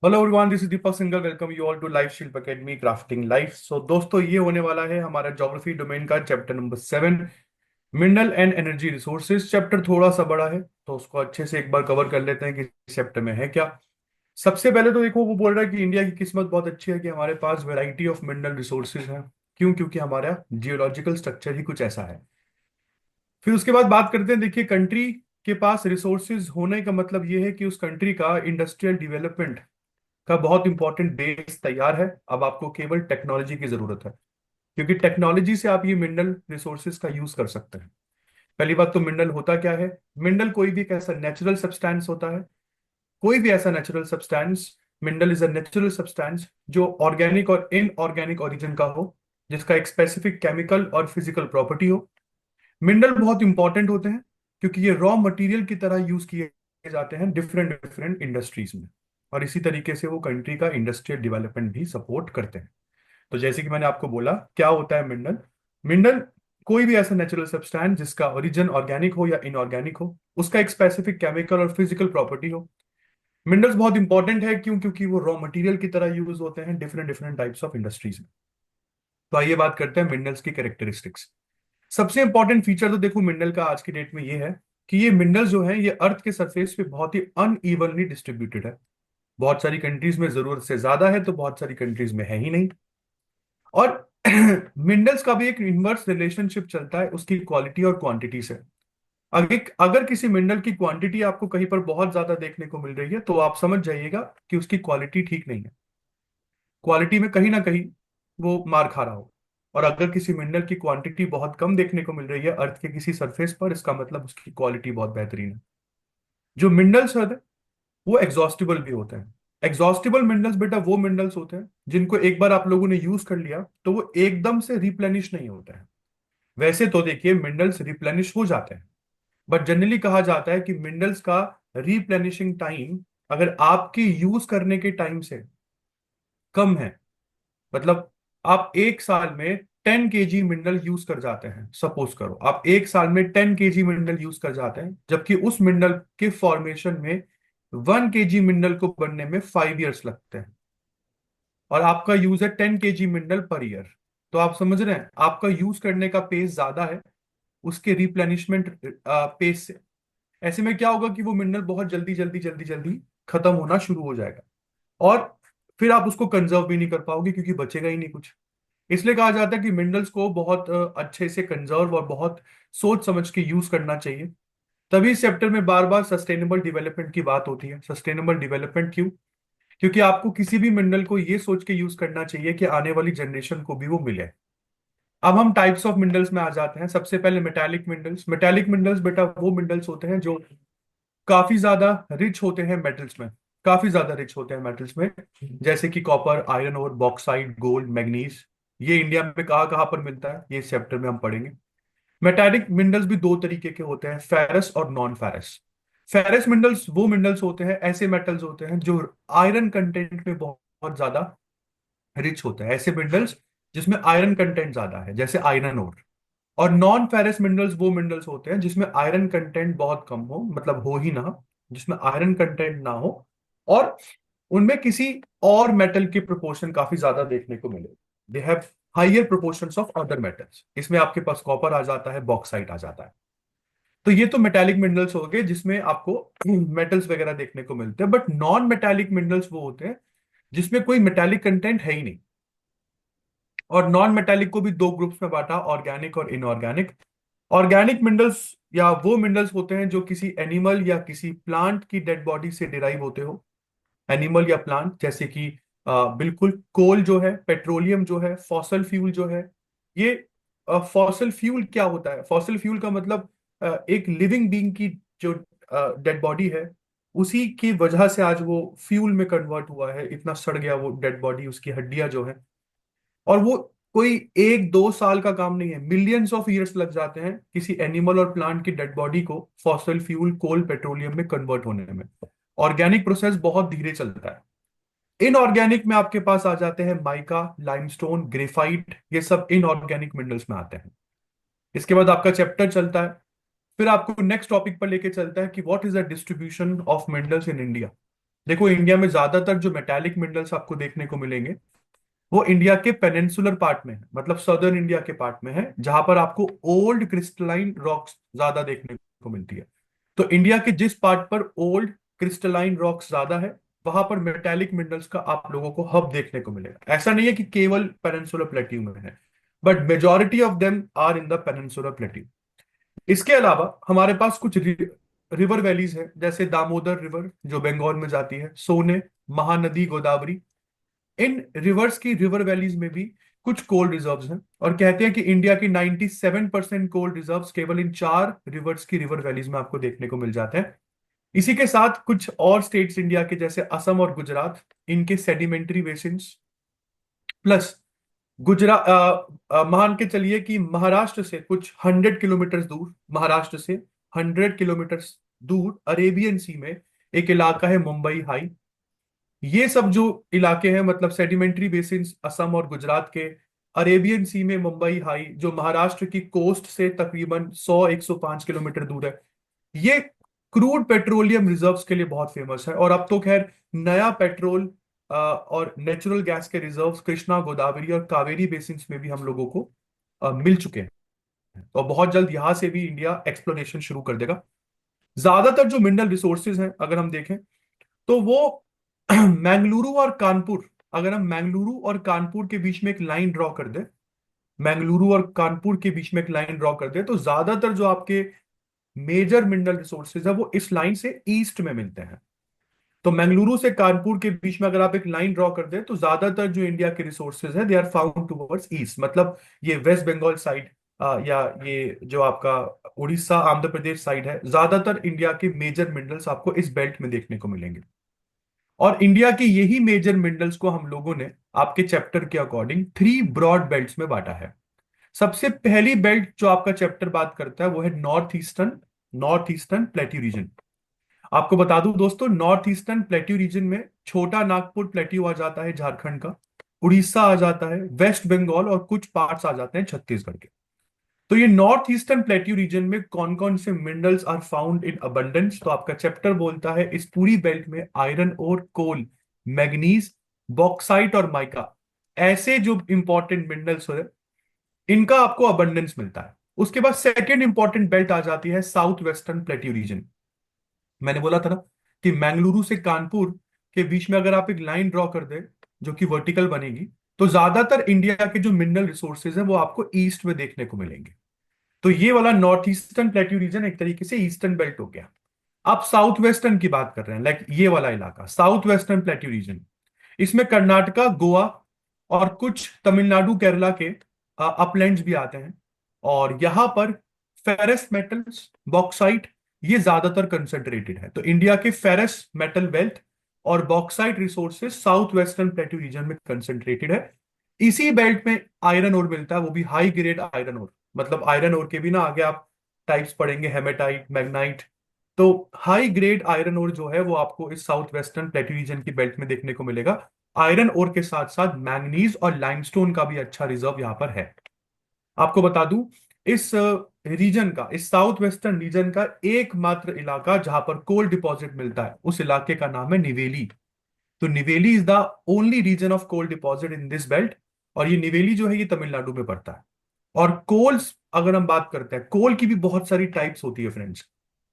Hello everyone, this is Deepak Singhal. Welcome you all to life Shilp academy crafting life. So दोस्तों, ये होने वाला है हमारा ज्योग्राफी डोमेन का chapter number 7, mineral and energy resources. Chapter थोड़ा सा बड़ा है तो उसको अच्छे से एक बार कवर कर लेते हैं कि इस चैप्टर में है क्या। सबसे पहले तो देखो, वो बोल रहा है कि इंडिया की किस्मत बहुत अच्छी है कि हमारे पास वैरायटी ऑफ मिनरल रिसोर्सेज हैं। क्यों? क्योंकि हमारा जियोलॉजिकल स्ट्रक्चर ही कुछ ऐसा है। फिर उसके बाद बात करते हैं। देखिए, कंट्री के पास रिसोर्सेज होने का मतलब ये है कि उस कंट्री का इंडस्ट्रियल डेवलपमेंट का बहुत इंपॉर्टेंट बेस तैयार है। अब आपको केवल टेक्नोलॉजी की जरूरत है, क्योंकि टेक्नोलॉजी से आप ये मिनरल रिसोर्सेज का यूज कर सकते हैं। पहली बात तो मिनरल होता क्या है? मिनरल कोई भी एक ऐसा नेचुरल सब्सटेंस होता है, कोई भी ऐसा natural substance. Mineral is a natural substance जो ऑर्गेनिक और इनऑर्गेनिक ओरिजिन का हो, जिसका एक स्पेसिफिक केमिकल और फिजिकल प्रॉपर्टी हो। मिनरल बहुत इंपॉर्टेंट होते हैं क्योंकि ये रॉ मटेरियल की तरह यूज किए जाते हैं डिफरेंट डिफरेंट इंडस्ट्रीज में, और इसी तरीके से वो कंट्री का इंडस्ट्रियल डेवलपमेंट भी सपोर्ट करते हैं। तो जैसे कि मैंने आपको बोला, क्या होता है मिनरल? मिनरल कोई भी ऐसा नेचुरल सब्सटेंस जिसका ओरिजिन ऑर्गेनिक हो या इनऑर्गेनिक हो, उसका एक स्पेसिफिक केमिकल और फिजिकल प्रॉपर्टी हो। मिनरल्स बहुत इंपॉर्टेंट है, क्यों? क्योंकि वो रॉ मटेरियल की तरह यूज होते हैं different different types of industries में। तो आइए बात करते हैं मिनरल्स की कैरेक्टरिस्टिक्स। सबसे इंपॉर्टेंट फीचर तो देखो मिनरल का आज की डेट में ये है कि ये मिनरल जो है ये अर्थ के सरफेस पे बहुत ही अनइवनली डिस्ट्रीब्यूटेड है। बहुत सारी कंट्रीज में जरूरत से ज्यादा है तो बहुत सारी कंट्रीज में है ही नहीं। और मिनरल्स का भी एक इनवर्स रिलेशनशिप चलता है उसकी क्वालिटी और क्वांटिटी से। अगर अगर किसी मिनरल की क्वांटिटी आपको कहीं पर बहुत ज्यादा देखने को मिल रही है तो आप समझ जाइएगा कि उसकी क्वालिटी ठीक नहीं है। क्वालिटी में कहीं ना कहीं वो मार खा रहा हो। और अगर किसी मिनरल की क्वांटिटी बहुत कम देखने को मिल रही है अर्थ के किसी सरफेस पर, इसका मतलब उसकी क्वालिटी बहुत बेहतरीन है। जो मिनरल्स होते हैं वो एग्जॉस्टिबल भी होते हैं। एग्जॉस्टिबल मिनरल्स बेटा वो मिनरल्स होते हैं जिनको एक बार आप लोगों ने यूज कर लिया तो वो एकदम से रिप्लेनिश नहीं होते हैं। वैसे तो देखिए, मिनरल्स रिप्लेनिश हो जाते हैं, बट जनरली कहा जाता है कि मिनरल्स का रिप्लेनिशिंग टाइम अगर आपके यूज करने के टाइम से कम है, मतलब आप एक साल में 10 kg मिनरल यूज कर जाते हैं, सपोज करो आप एक साल में 10 kg मिनरल यूज कर जाते हैं, जबकि उस मिनरल के फॉर्मेशन में 1 kg मिनरल को बनने में 5 years लगते हैं, और आपका यूज है 10 kg मिनरल पर ईयर। तो आप समझ रहे हैं आपका यूज करने का पेस ज्यादा है उसके रिप्लेनिशमेंट पेस से। ऐसे में क्या होगा कि वो मिनरल बहुत जल्दी जल्दी जल्दी जल्दी खत्म होना शुरू हो जाएगा, और फिर आप उसको कंजर्व भी नहीं कर पाओगे क्योंकि बचेगा ही नहीं कुछ। इसलिए कहा जाता है कि मिनरल्स को बहुत अच्छे से कंजर्व और बहुत सोच समझ के यूज करना चाहिए। तभी इस चैप्टर में बार बार सस्टेनेबल डेवलपमेंट की बात होती है। सस्टेनेबल डेवलपमेंट क्यों? क्योंकि आपको किसी भी मिनरल को ये सोच के यूज करना चाहिए कि आने वाली जनरेशन को भी वो मिले। अब हम टाइप्स ऑफ मिनरल्स में आ जाते हैं। सबसे पहले मेटालिक मिनरल्स। मेटालिक मिनरल्स बेटा वो मिनरल्स होते हैं जो काफी ज्यादा रिच होते हैं मेटल्स में, काफी ज्यादा रिच होते हैं मेटल्स में, जैसे कि कॉपर, आयरन और बॉक्साइट, गोल्ड, मैग्नीज। ये इंडिया में कहाँ कहाँ पर मिलता है ये इस चैप्टर में हम पढ़ेंगे। मेटालिक मिनरल्स भी दो तरीके के होते हैं, फेरस और नॉन फेरस। फेरस मिनरल्स वो मिनरल्स होते हैं, ऐसे मेटल्स होते हैं जो आयरन कंटेंट में बहुत बहुत ज्यादा रिच होते हैं, ऐसे मिनरल्स जिसमें आयरन कंटेंट ज्यादा है, जैसे आयरन ओर। और नॉन फेरस मिनरल्स वो मिनरल्स होते हैं जिसमें आयरन कंटेंट बहुत कम हो, मतलब हो ही ना, जिसमें आयरन कंटेंट ना हो, और उनमें किसी और मेटल की प्रोपोर्शन काफी ज्यादा देखने को मिले। They have higher proportions of other metals. इसमें आपके पास कॉपर आ जाता है, बॉक्साइट आ जाता है। तो ये तो मेटालिक मिनरल्स हो गए जिसमें आपको मेटल्स वगैरह देखने को मिलते हैं। बट नॉन मेटालिक मिनरल्स वो होते हैं जिसमें कोई मेटालिक कंटेंट है ही नहीं। और नॉन मेटालिक को भी दो ग्रुप्स में बांटा, ऑर्गेनिक और इनऑर्गेनिक। ऑर्गेनिक मिनरल्स या वो मिनरल्स होते हैं जो किसी एनिमल या किसी प्लांट की डेड बॉडी से डिराइव होते हो। एनिमल या प्लांट, जैसे कि बिल्कुल कोल जो है, पेट्रोलियम जो है, फॉसल फ्यूल जो है। ये फॉसल फ्यूल क्या होता है? फॉसल फ्यूल का मतलब एक लिविंग बीइंग की जो डेड बॉडी है, उसी की वजह से आज वो फ्यूल में कन्वर्ट हुआ है, इतना सड़ गया वो डेड बॉडी, उसकी हड्डियां जो है। और वो कोई एक दो साल का काम नहीं है, मिलियंस ऑफ ईयर्स लग जाते हैं किसी एनिमल और प्लांट की डेड बॉडी को फॉसल फ्यूल, कोल, पेट्रोलियम में कन्वर्ट होने में। ऑर्गेनिक प्रोसेस बहुत धीरे चलता है। इनऑर्गेनिक में आपके पास आ जाते हैं माइका, लाइमस्टोन, ग्रेफाइट, ये सब इनऑर्गेनिक मिनरल्स में आते हैं। इसके बाद आपका चैप्टर चलता है, फिर आपको नेक्स्ट टॉपिक पर लेके चलता है कि what is the distribution of minerals in India. देखो इंडिया में ज्यादातर जो मेटालिक मिनरल्स आपको देखने को मिलेंगे वो इंडिया के पेनिनसुलर पार्ट में है, मतलब सदर्न इंडिया के पार्ट में है, जहां पर आपको ओल्ड क्रिस्टलाइन रॉक्स ज्यादा देखने को मिलती है। तो इंडिया के जिस पार्ट पर ओल्ड क्रिस्टलाइन रॉक्स ज्यादा है, वहां पर मेटालिक मिनरल्स का आप लोगों को हब देखने को मिलेगा। ऐसा नहीं है कि केवल पेनिनसुलर प्लेट्यू में है, but majority of them are in the peninsular plateau. इसके अलावा हमारे पास कुछ रिवर वैलीज है, जैसे दामोदर रिवर जो बंगाल में जाती है, सोने, महानदी, गोदावरी। इन रिवर्स की रिवर वैलीज में भी कुछ कोल रिजर्व्स हैं, और कहते हैं कि इंडिया की 97% कोल रिजर्व्स केवल इन 4 रिवर्स की रिवर वैलीज में आपको देखने को मिल जाते हैं। इसी के साथ कुछ और स्टेट्स इंडिया के जैसे असम और गुजरात, इनके सेडिमेंट्री बेसिन्स, प्लस गुजरात मान के चलिए कि महाराष्ट्र से कुछ 100 किलोमीटर दूर, महाराष्ट्र से 100 किलोमीटर दूर अरेबियन सी में एक इलाका है मुंबई हाई। ये सब जो इलाके हैं, मतलब सेडिमेंट्री बेसिन्स असम और गुजरात के, अरेबियन सी में मुंबई हाई, जो महाराष्ट्र की कोस्ट से तकरीबन 100-105 किलोमीटर दूर है, ये क्रूड पेट्रोलियम रिजर्व्स के लिए बहुत फेमस है। और अब तो खैर नया पेट्रोल और नेचुरल गैस के रिजर्व्स कृष्णा, गोदावरी और कावेरी बेसिन्स में भी हम लोगों को मिल चुके हैं। और बहुत जल्द यहां से भी इंडिया एक्सप्लोरेशन शुरू कर देगा। ज्यादातर जो मिनरल रिसोर्सेज हैं अगर हम देखें तो वो मैंगलुरु और कानपुर, अगर हम मैंगलुरु और कानपुर के बीच में एक लाइन ड्रॉ कर दे, मैंगलुरु और कानपुर के बीच में एक लाइन ड्रॉ कर दे, तो ज्यादातर जो आपके मेजर मिनरल रिसोर्सेज है वो इस लाइन से ईस्ट में मिलते हैं। तो मैंगलुरु से कानपुर के बीच में अगर आप एक लाइन ड्रॉ कर दे, तो ज्यादातर जो इंडिया के रिसोर्सेज है they are found towards east, मतलब ये वेस्ट बंगाल साइड या ये जो आपका उड़ीसा आंध्र प्रदेश साइड है, ज्यादातर इंडिया के मेजर मिनरल्स आपको इस बेल्ट में देखने को मिलेंगे। और इंडिया के यही मेजर मिनरल्स को हम लोगों ने आपके चैप्टर के अकॉर्डिंग 3 ब्रॉड बेल्ट्स में बांटा है। सबसे पहली बेल्ट जो आपका चैप्टर बात करता है वो है नॉर्थ ईस्टर्न प्लेट्यू रीजन। आपको बता दूं दोस्तों, नॉर्थ ईस्टर्न प्लेट्यू रीजन में छोटा नागपुर प्लेट्यू आ जाता है झारखंड का, उड़ीसा आ जाता है, वेस्ट बंगाल और कुछ पार्ट्स आ जाते हैं छत्तीसगढ़ के। तो ये नॉर्थ ईस्टर्न प्लेट्यू रीजन में कौन कौन से minerals are found in abundance, तो आपका चैप्टर बोलता है इस पूरी बेल्ट में आयरन और कोल, मैग्नीज, बॉक्साइट और माइका, ऐसे जो इंपॉर्टेंट मिनरल्स है इनका आपको अबंडेंस मिलता है। उसके बाद सेकेंड इंपॉर्टेंट बेल्ट आ जाती है साउथ वेस्टर्न प्लेट्यू रीजन। मैंने बोला था ना कि मैंगलुरु से कानपुर के बीच में अगर आप एक लाइन ड्रॉ कर दे जो कि वर्टिकल बनेगी, तो ज्यादातर इंडिया के जो मिनरल रिसोर्सेज है वो आपको ईस्ट में देखने को मिलेंगे। तो ये वाला नॉर्थ ईस्टर्न प्लेट्यू रीजन एक तरीके से ईस्टर्न बेल्ट हो गया। आप साउथ वेस्टर्न की बात कर रहे हैं, लाइक ये वाला इलाका साउथ वेस्टर्न प्लेट्यू रीजन, इसमें कर्नाटका, गोवा और कुछ तमिलनाडु, केरला के अपलैंड्स भी आते हैं। और यहां पर फेरस मेटल्स, बॉक्साइट, ये ज्यादातर कंसंट्रेटेड है। तो इंडिया के फेरस मेटल वेल्थ और bauxite resources south western plateau region में कंसंट्रेटेड है। इसी बेल्ट में आयरन ओर मिलता है, वो भी हाई ग्रेड आयरन ओर। मतलब आयरन ओर के भी ना आगे आप टाइप्स पढ़ेंगे, हेमेटाइट, मैग्नाइट। तो हाई ग्रेड आयरन ओर जो है वो आपको इस साउथ वेस्टर्न प्लेट्यू रीजन की बेल्ट में देखने को मिलेगा। आयरन ओर के साथ साथ मैंगनीज और लाइमस्टोन का भी अच्छा रिजर्व यहाँ पर है। आपको बता दूं, इस रीजन का, इस साउथ वेस्टर्न रीजन का एकमात्र इलाका जहां पर कोल डिपॉजिट मिलता है, उस इलाके का नाम है निवेली। तो Neyveli is the only region of coal deposit in this belt. और ये निवेली जो है ये तमिलनाडु में पड़ता है। और कोल्स, अगर हम बात करते हैं, कोल की भी बहुत सारी टाइप्स होती है फ्रेंड्स।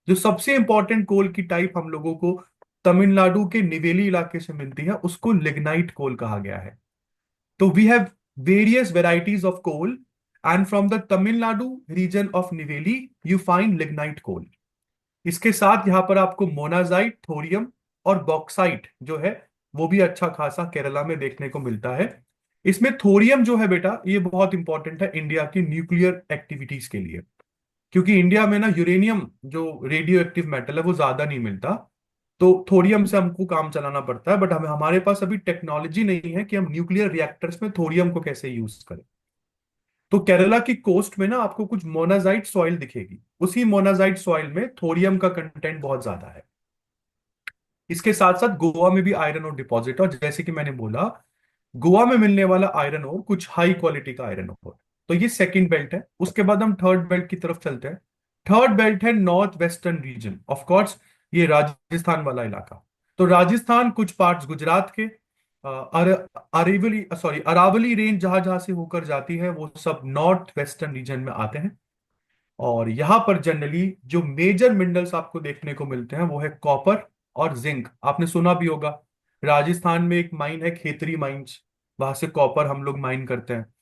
जो सबसे इंपॉर्टेंट कोल की टाइप हम लोगों को तमिलनाडु के निवेली इलाके से मिलती है, उसको लिग्नाइट कोल कहा गया है। तो we have various varieties of coal, and from the Tamil Nadu reason of Neyveli you find lignite कोल। इसके साथ यहां पर आपको मोनाजाइट, थोरियम और बॉक्साइट जो है वो भी अच्छा खासा केरला में देखने को मिलता है। इसमें थोरियम जो है बेटा, ये बहुत इंपॉर्टेंट है इंडिया की न्यूक्लियर एक्टिविटीज के लिए, क्योंकि इंडिया में ना यूरेनियम जो रेडियो एक्टिव मेटल है वो ज्यादा नहीं मिलता। तो थोरियम से हमको काम चलाना पड़ता है, बट हमें, हमारे पास अभी टेक्नोलॉजी नहीं है कि हम न्यूक्लियर रिएक्टर्स में थोरियम को कैसे यूज करें। तो केरला की कोस्ट में ना आपको कुछ मोनाजाइट सॉइल दिखेगी, उसी मोनाजाइट सॉइल में थोरियम का कंटेंट बहुत ज्यादा है। इसके साथ साथ गोवा में भी आयरन और डिपॉजिट, और जैसे कि मैंने बोला, गोवा में मिलने वाला आयरन और कुछ हाई क्वालिटी का आयरन और। तो ये सेकंड बेल्ट है। उसके बाद हम थर्ड बेल्ट की तरफ चलते हैं। थर्ड बेल्ट है north western region, of course ये राजस्थान वाला इलाका। तो राजस्थान, कुछ पार्ट्स गुजरात के, अरावली रेंज जहां जहां से होकर जाती है वो सब नॉर्थ वेस्टर्न रीजन में आते हैं। और यहाँ पर जनरली जो मेजर मिनरल्स आपको देखने को मिलते हैं वो है कॉपर और जिंक। आपने सुना भी होगा, राजस्थान में एक माइन है खेतरी माइंस, वहां से कॉपर हम लोग माइन करते हैं।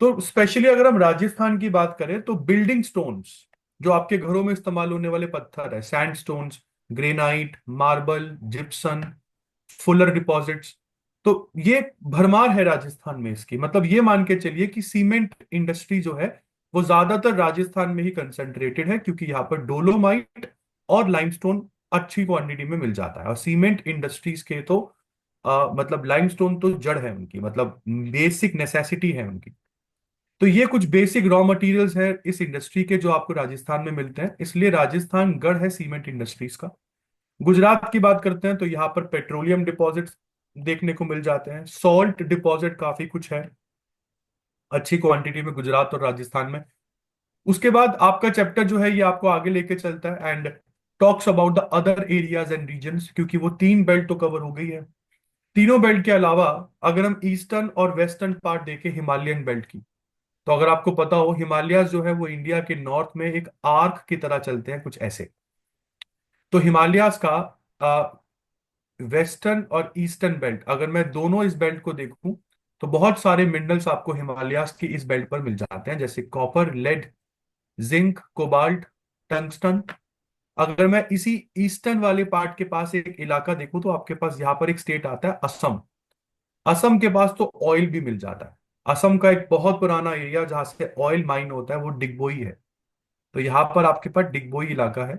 तो स्पेशली अगर हम राजस्थान की बात करें तो बिल्डिंग स्टोन्स, जो आपके घरों में इस्तेमाल होने वाले पत्थर है, sand stones, granite, marble, Gipson, Fuller deposits, तो ये भरमार है राजस्थान में इसकी। मतलब ये मान के चलिए कि सीमेंट इंडस्ट्री जो है वो ज्यादातर राजस्थान में ही कंसंट्रेटेड है, क्योंकि यहाँ पर डोलोमाइट और लाइमस्टोन अच्छी क्वांटिटी में मिल जाता है। और सीमेंट इंडस्ट्रीज के तो मतलब लाइमस्टोन तो जड़ है उनकी, मतलब बेसिक नेसेसिटी है उनकी। तो ये कुछ बेसिक रॉ मटेरियल्स है इस इंडस्ट्री के जो आपको राजस्थान में मिलते हैं, इसलिए राजस्थान गढ़ है सीमेंट इंडस्ट्रीज का। गुजरात की बात करते हैं तो यहाँ पर पेट्रोलियम डिपॉजिट्स देखने को मिल जाते हैं, सॉल्ट डिपॉजिट काफी कुछ है अच्छी क्वांटिटी में गुजरात और राजस्थान में। उसके बाद आपका चैप्टर जो है ये आपको आगे लेके चलता है and talks about the other areas and regions, क्योंकि वो तीन बेल्ट तो कवर हो गई है। तीनों बेल्ट के अलावा अगर हम ईस्टर्न और वेस्टर्न पार्ट देखें हिमालयन बेल्ट की, तो अगर आपको पता हो हिमालयाज जो है वो इंडिया के नॉर्थ में एक आर्क की तरह चलते हैं कुछ ऐसे। तो हिमालयाज का वेस्टर्न और ईस्टर्न बेल्ट, अगर मैं दोनों इस बेल्ट को देखूं तो बहुत सारे मिनरल्स आपको हिमालयाज की इस बेल्ट पर मिल जाते हैं, जैसे copper, lead, zinc, cobalt, tungsten. अगर मैं इसी ईस्टर्न वाले पार्ट के पास एक इलाका देखूं तो आपके पास यहाँ पर एक स्टेट आता है असम। असम के पास तो ऑयल भी मिल जाता है। असम का एक बहुत पुराना एरिया जहां से ऑयल माइन होता है वो डिगबोई है। तो यहाँ पर आपके पास डिगबोई इलाका है,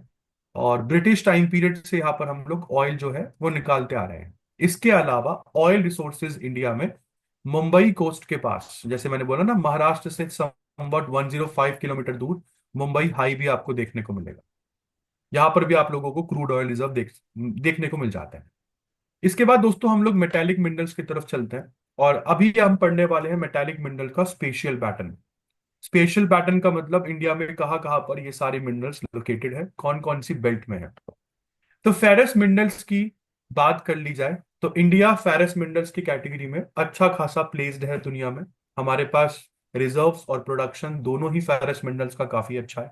और ब्रिटिश टाइम पीरियड से यहाँ पर हम लोग ऑयल जो है वो निकालते आ रहे हैं। इसके अलावा ऑयल रिसोर्सेज इंडिया में मुंबई कोस्ट के पास, जैसे मैंने बोला ना, महाराष्ट्र से समवट 105 किलोमीटर दूर मुंबई हाई भी आपको देखने को मिलेगा। यहाँ पर भी आप लोगों को क्रूड ऑयल रिजर्व देखने को मिल जाता है। इसके बाद दोस्तों हम लोग मेटेलिक मिनरल्स की तरफ चलते हैं, और अभी हम पढ़ने वाले हैं मेटेलिक मिनरल का स्पेशियल पैटर्न। स्पेशल पैटर्न का मतलब इंडिया में कहाँ कहाँ पर ये सारे मिनरल्स लोकेटेड है, कौन कौन सी बेल्ट में है। तो फेरस मिनरल्स की बात कर ली जाए तो इंडिया फेरस मिनरल्स की कैटेगरी में अच्छा खासा प्लेस्ड है दुनिया में। हमारे पास रिजर्व्स और प्रोडक्शन दोनों ही फेरस मिनरल्स का काफी अच्छा है।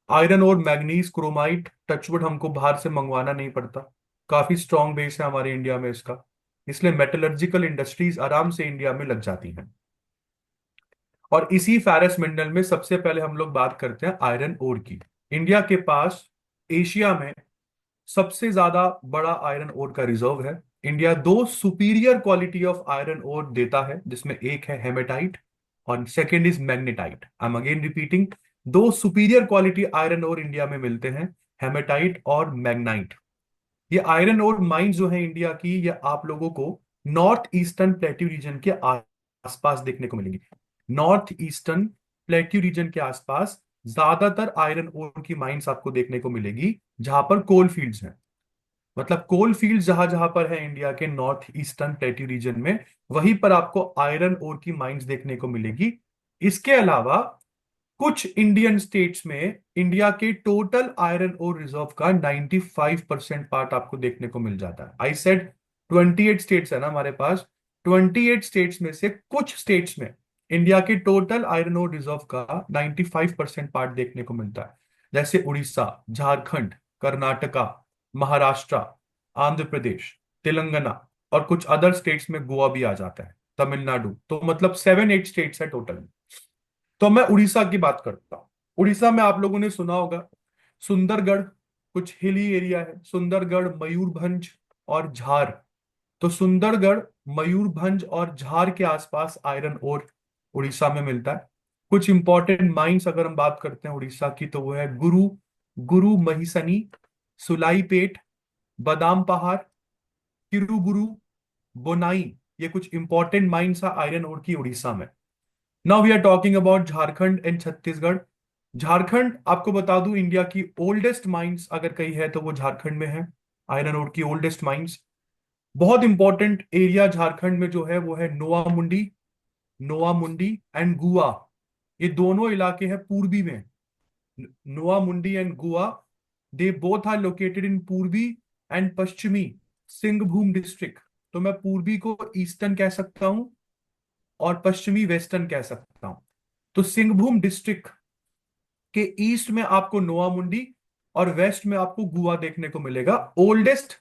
आयरन और मैग्नीज, क्रोमाइट, टचवुड हमको बाहर से मंगवाना नहीं पड़ता, काफी स्ट्रॉन्ग बेस है हमारे इंडिया में इसका, इसलिए मेटलर्जिकल इंडस्ट्रीज आराम से इंडिया में लग जाती हैं। और इसी फेरस मिनरल में सबसे पहले हम लोग बात करते हैं आयरन ओर की। इंडिया के पास एशिया में सबसे ज्यादा बड़ा आयरन ओर का रिजर्व है। इंडिया दो superior quality of iron ore देता है, जिसमें एक है हेमेटाइट और second is magnetite. I am again repeating, दो superior quality iron ore India में मिलते हैं, हेमेटाइट और मैग्नाइट। ये आयरन ओर माइन जो है इंडिया की, ये आप लोगों को नॉर्थ ईस्टर्न प्लेट्यू रीजन के आसपास देखने को मिलेंगी। नॉर्थ ईस्टर्न प्लेट्यू रीजन के आसपास ज्यादातर आयरन ओर की माइंस आपको देखने को मिलेगी, जहां पर कोल फील्ड्स हैं। मतलब कोल फील्ड जहां जहां पर है इंडिया के नॉर्थ ईस्टर्न प्लेट्यू रीजन में, वहीं पर आपको आयरन ओर की माइंस देखने को मिलेगी। इसके अलावा कुछ इंडियन स्टेट्स में इंडिया के टोटल आयरन ओर रिजर्व का 95% पार्ट आपको देखने को मिल जाता है। आई सेड 28 स्टेट्स है ना हमारे पास, 28 स्टेट्स में से कुछ स्टेट्स में इंडिया के टोटल आयरन ओर रिजर्व का 95% पार्ट देखने को मिलता है, जैसे उड़ीसा, झारखंड, कर्नाटका, महाराष्ट्र, आंध्र प्रदेश, तेलंगाना, और कुछ अदर स्टेट्स में गोवा भी आ जाता है, तमिलनाडु। तो मतलब 7-8 स्टेट्स है टोटल। तो मैं उड़ीसा की बात करता हूँ। उड़ीसा में आप लोगों ने सुना होगा सुंदरगढ़, कुछ हिली एरिया है, सुंदरगढ़, मयूरभंज और झार। तो सुंदरगढ़, मयूरभंज और झार के आसपास आयरन ओर उड़ीसा में मिलता है। कुछ इंपॉर्टेंट माइंस अगर हम बात करते हैं उड़ीसा की, तो वो है गुरु, गुरु महिसनी, सुलाईपेट, बादाम पहाड़, किरुबुरु, बोनाई। ये कुछ इंपॉर्टेंट माइंस है आयरन ओर की उड़ीसा में। Now we are talking about Jharkhand and Chhattisgarh. Jharkhand आपको बता दूं इंडिया की ओल्डेस्ट माइंस अगर कहीं है तो वो झारखंड में है, आयरन ओर की ओल्डेस्ट माइंस। बहुत इंपॉर्टेंट एरिया झारखंड में जो है वो है नोआ मुंडी, नोआ मुंडी एंड गुआ। ये दोनों इलाके हैं पूर्वी में, नोआ मुंडी and Gua. They both are located in Purbi and पश्चिमी सिंहभूम डिस्ट्रिक्ट, तो मैं पूर्वी को ईस्टर्न कह सकता हूं और पश्चिमी वेस्टर्न कह सकता हूं। तो सिंहभूम डिस्ट्रिक्ट के ईस्ट में आपको नोआमुंडी और वेस्ट में आपको गुआ देखने को मिलेगा। ओल्डेस्ट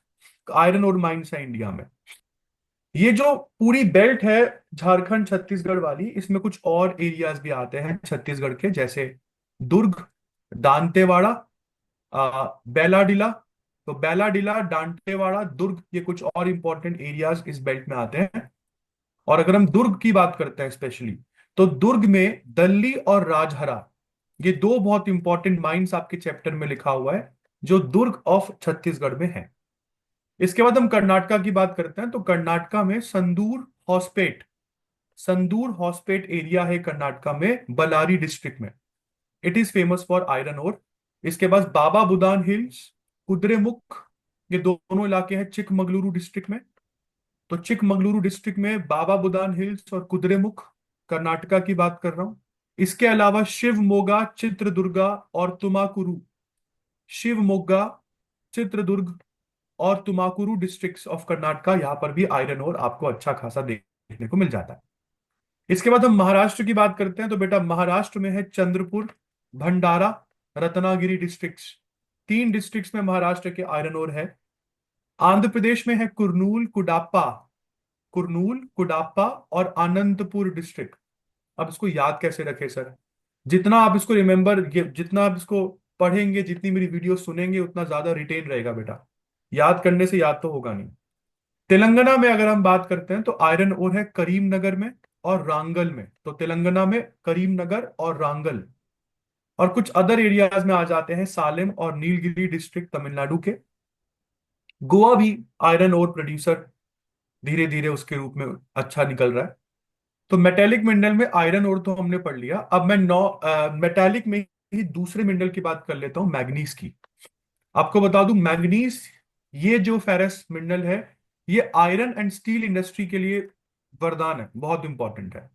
आयरन ओर माइंस है इंडिया में। ये जो पूरी बेल्ट है झारखंड छत्तीसगढ़ वाली, इसमें कुछ और एरियाज भी आते हैं छत्तीसगढ़ के, जैसे दुर्ग, दांतेवाड़ा, बेलाडिला। तो बेलाडिला, दांतेवाड़ा, दुर्ग, ये कुछ और इंपॉर्टेंट एरियाज इस बेल्ट में आते हैं। और अगर हम दुर्ग की बात करते हैं स्पेशली, तो दुर्ग में दल्ली और राजहरा, ये दो बहुत इंपॉर्टेंट माइंस आपके चैप्टर में लिखा हुआ है, जो दुर्ग ऑफ छत्तीसगढ़ में है। इसके बाद हम कर्नाटका की बात करते हैं, तो कर्नाटका में संदूर हॉस्पेट एरिया है कर्नाटका में, बलारी डिस्ट्रिक्ट में। It is famous for iron ore. इसके बाद बाबा बुदान हिल्स, कुद्रेमुख, ये दोनों इलाके हैं चिकमगलुरु डिस्ट्रिक्ट में। तो चिकमगलुरु डिस्ट्रिक्ट में बाबा बुदान हिल्स और कुद्रेमुख, कर्नाटका की बात कर रहा हूं। इसके अलावा शिवमोगा, चित्रदुर्गा और तुमाकुरु, शिवमोगा, चित्रदुर्ग और तुमाकुरु डिस्ट्रिक्ट्स ऑफ कर्नाटका, यहां पर भी आयरन ओर आपको अच्छा खासा देखने को मिल जाता है। इसके बाद हम महाराष्ट्र की बात करते हैं, तो बेटा महाराष्ट्र में है चंद्रपुर, भंडारा, रत्नागिरी डिस्ट्रिक्ट्स। तीन डिस्ट्रिक्ट्स में महाराष्ट्र के आयरन ओर है। आंध्र प्रदेश में है कुर्नूल, कुडाप्पा और अनंतपुर डिस्ट्रिक्ट। अब इसको याद कैसे रखें सर? जितना आप इसको रिमेंबर, जितना आप इसको पढ़ेंगे, जितनी मेरी वीडियो सुनेंगे, उतना ज्यादा रिटेन रहेगा बेटा। याद करने से याद तो होगा नहीं। तेलंगाना में अगर हम बात करते हैं, तो आयरन ओर है करीमनगर में और रांगल में। तो तेलंगाना में करीमनगर और रांगल। और कुछ अदर एरियाज में आ जाते हैं सालेम और नीलगिरी डिस्ट्रिक्ट तमिलनाडु के। गोवा भी आयरन ओर प्रोड्यूसर धीरे धीरे उसके रूप में अच्छा निकल रहा है। तो मेटेलिक मिनरल में आयरन ओर तो हमने पढ़ लिया। अब मैं मेटेलिक में ही दूसरे मिनरल की बात कर लेता हूं, मैग्नीज की। आपको बता दूं, मैग्नीज, ये जो फेरस मिनरल है, ये आयरन एंड स्टील इंडस्ट्री के लिए वरदान है, बहुत इंपॉर्टेंट है।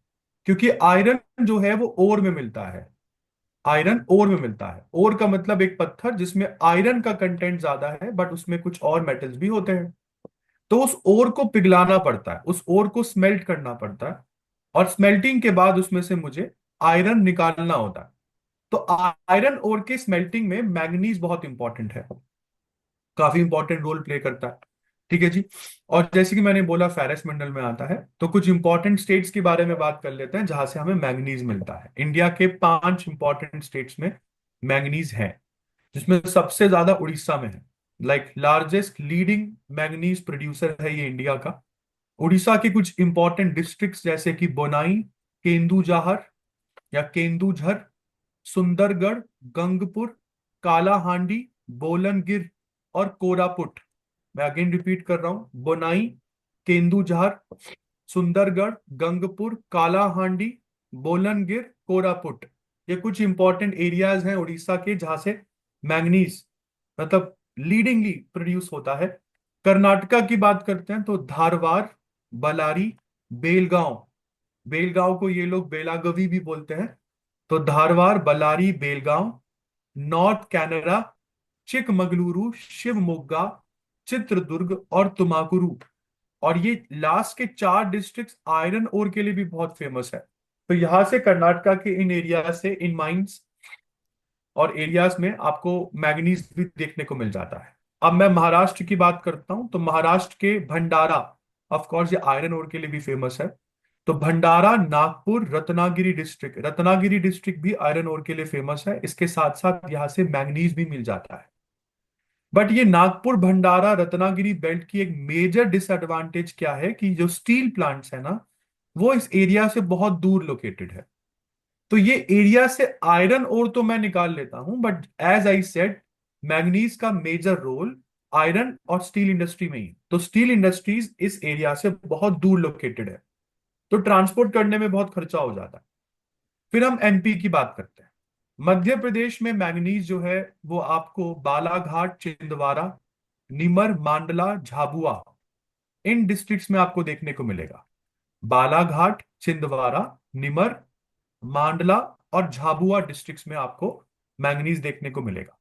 क्योंकि आयरन जो है वो ओर में मिलता है। आयरन ओर में मिलता है। ओर का मतलब एक पत्थर जिसमें आयरन का कंटेंट ज्यादा है, बट उसमें कुछ और मेटल्स भी होते हैं। तो उस ओर को पिघलाना पड़ता है, उस ओर को स्मेल्ट करना पड़ता है, और स्मेल्टिंग के बाद उसमें से मुझे आयरन निकालना होता है। तो आयरन ओर के स्मेल्टिंग में मैग्नीज बहुत इंपॉर्टेंट है, काफी इंपॉर्टेंट रोल प्ले करता है। ठीक है जी। और जैसे कि मैंने बोला फेरस मंडल में आता है, तो कुछ इंपॉर्टेंट स्टेट्स के बारे में बात कर लेते हैं जहां से हमें मैंगनीज मिलता है। इंडिया के 5 इंपॉर्टेंट स्टेट्स में मैंगनीज है, जिसमें सबसे ज्यादा उड़ीसा में है। Like largest leading manganese producer है ये इंडिया का। उड़ीसा के कुछ इंपॉर्टेंट डिस्ट्रिक्ट्स जैसे कि बोनाई, केंदुजाहर या केंदुझर, सुंदरगढ़, गंगपुर, कालाहांडी, बोलनगिर और कोरापुट। मैं अगेन रिपीट कर रहा हूं, बोनाई, केंदुझार, सुंदरगढ़, गंगपुर, कालाहांडी, बोलनगिर, कोरापुट, ये कुछ इंपॉर्टेंट एरियाज हैं उड़ीसा के जहां से मैंगनीज मतलब लीडिंगली प्रोड्यूस होता है। कर्नाटका की बात करते हैं, तो धारवाड़, बलारी, बेलगांव, बेलगांव को ये लोग बेलागवी भी बोलते हैं। तो धारवाड़, बलारी, बेलगांव, नॉर्थ कैनरा, चिकमगलुरु, शिवमोगा, चित्रदुर्ग और तुमाकुरु। और ये लास्ट के 4 डिस्ट्रिक्ट्स आयरन ओर के लिए भी बहुत फेमस है। तो यहां से कर्नाटका के इन एरिया से, इन माइंस और एरियाज में आपको मैग्नीज भी देखने को मिल जाता है। अब मैं महाराष्ट्र की बात करता हूं, तो महाराष्ट्र के भंडारा, ऑफ कोर्स ये आयरन ओर के लिए भी फेमस है। तो भंडारा, नागपुर, रत्नागिरी डिस्ट्रिक्ट भी आयरन ओर के लिए फेमस है। इसके साथ साथ यहाँ से मैंगनीज भी मिल जाता है। बट ये नागपुर, भंडारा, रत्नागिरी बेल्ट की एक मेजर डिसएडवांटेज क्या है कि जो स्टील प्लांट्स है ना, वो इस एरिया से बहुत दूर लोकेटेड है। तो ये एरिया से आयरन ओर तो मैं निकाल लेता हूं, but as I said, manganese का मेजर रोल आयरन और स्टील इंडस्ट्री में ही है। तो स्टील इंडस्ट्रीज इस एरिया से बहुत दूर लोकेटेड है, तो ट्रांसपोर्ट करने में बहुत खर्चा हो जाता है। फिर हम एमपी की बात करते हैं। मध्य प्रदेश में मैंगनीज जो है वो आपको बालाघाट, छिंदवाड़ा, निमर, मांडला, झाबुआ, इन डिस्ट्रिक्ट्स में आपको देखने को मिलेगा। बालाघाट, छिंदवाड़ा, निमर, मांडला और झाबुआ डिस्ट्रिक्ट्स में आपको मैंगनीज देखने को मिलेगा।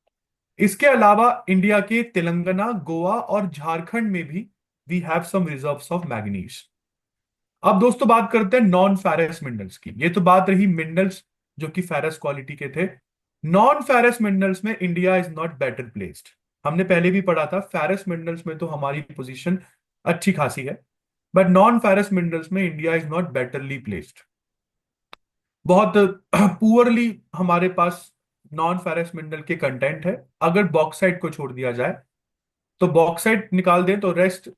इसके अलावा इंडिया के तेलंगाना, गोवा और झारखंड में भी we have some reserves of manganese. अब दोस्तों बात करते हैं नॉन फेरस मिनरल्स की। ये तो बात रही मिनरल्स जो कि फेरस क्वालिटी के थे। नॉन फेरस मिनरल्स में India is not better placed. हमने पहले भी पढ़ा था, फेरस मिनरल्स में तो हमारी पोजीशन अच्छी खासी है, बट नॉन फेरस मिनरल्स में India is not betterly placed. बहुत पुअरली हमारे पास नॉन फेरस मिनरल के कंटेंट है। अगर बॉक्साइट को छोड़ दिया जाए, तो बॉक्साइट निकाल दें तो रेस्ट,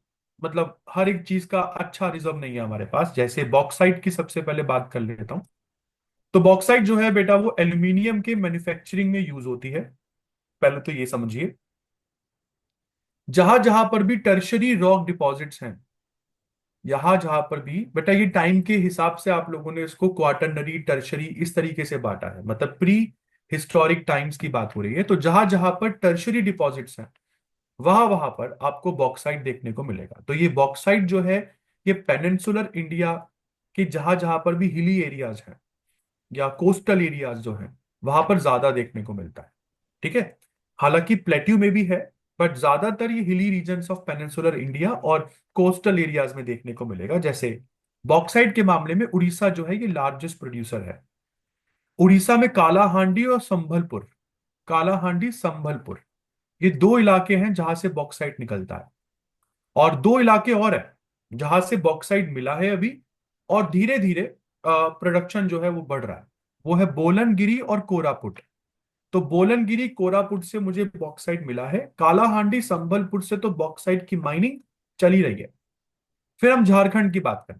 मतलब हर एक चीज का अच्छा रिजर्व नहीं है हमारे पास। जैसे बॉक्साइट की सबसे पहले बात कर लेता हूं। तो बॉक्साइट जो है बेटा, वो एल्यूमिनियम के मैन्युफैक्चरिंग में यूज होती है। पहले तो ये समझिए, जहां जहां पर भी टर्शरी रॉक डिपॉजिट्स हैं, यहां जहां पर भी बेटा, ये टाइम के हिसाब से आप लोगों ने इसको क्वाटरनरी टर्शरी इस तरीके से बांटा है, मतलब प्री हिस्टोरिक टाइम्स की बात हो रही है। तो जहां जहां पर टर्शरी डिपॉजिट्स हैं, वहां वहां पर आपको बॉक्साइट देखने को मिलेगा। तो ये बॉक्साइट जो है, ये पेनिनसुलर इंडिया के जहां जहां पर भी हिली एरियाज हैं या कोस्टल एरियाज जो हैं, वहां पर ज्यादा देखने को मिलता है। ठीक है, हालांकि प्लेट्यू में भी है, बट ज्यादातर ये hilly regions of peninsular India और कोस्टल एरियाज में देखने को मिलेगा। जैसे बॉक्साइट के मामले में उड़ीसा जो है, ये लार्जेस्ट प्रोड्यूसर है। उड़ीसा में कालाहांडी और संभलपुर, कालाहांडी संभलपुर, ये दो इलाके हैं जहां से बॉक्साइट निकलता है। और दो इलाके और है जहां से बॉक्साइट मिला है अभी, और धीरे धीरे प्रोडक्शन जो है वो बढ़ रहा है। वो है बोलनगिरी और कोरापुट। तो बोलनगिरी कोरापुट से मुझे बॉक्साइट मिला है, कालाहांडी संबलपुर से तो बॉक्साइट की माइनिंग चली रही है। फिर हम झारखंड की बात करें।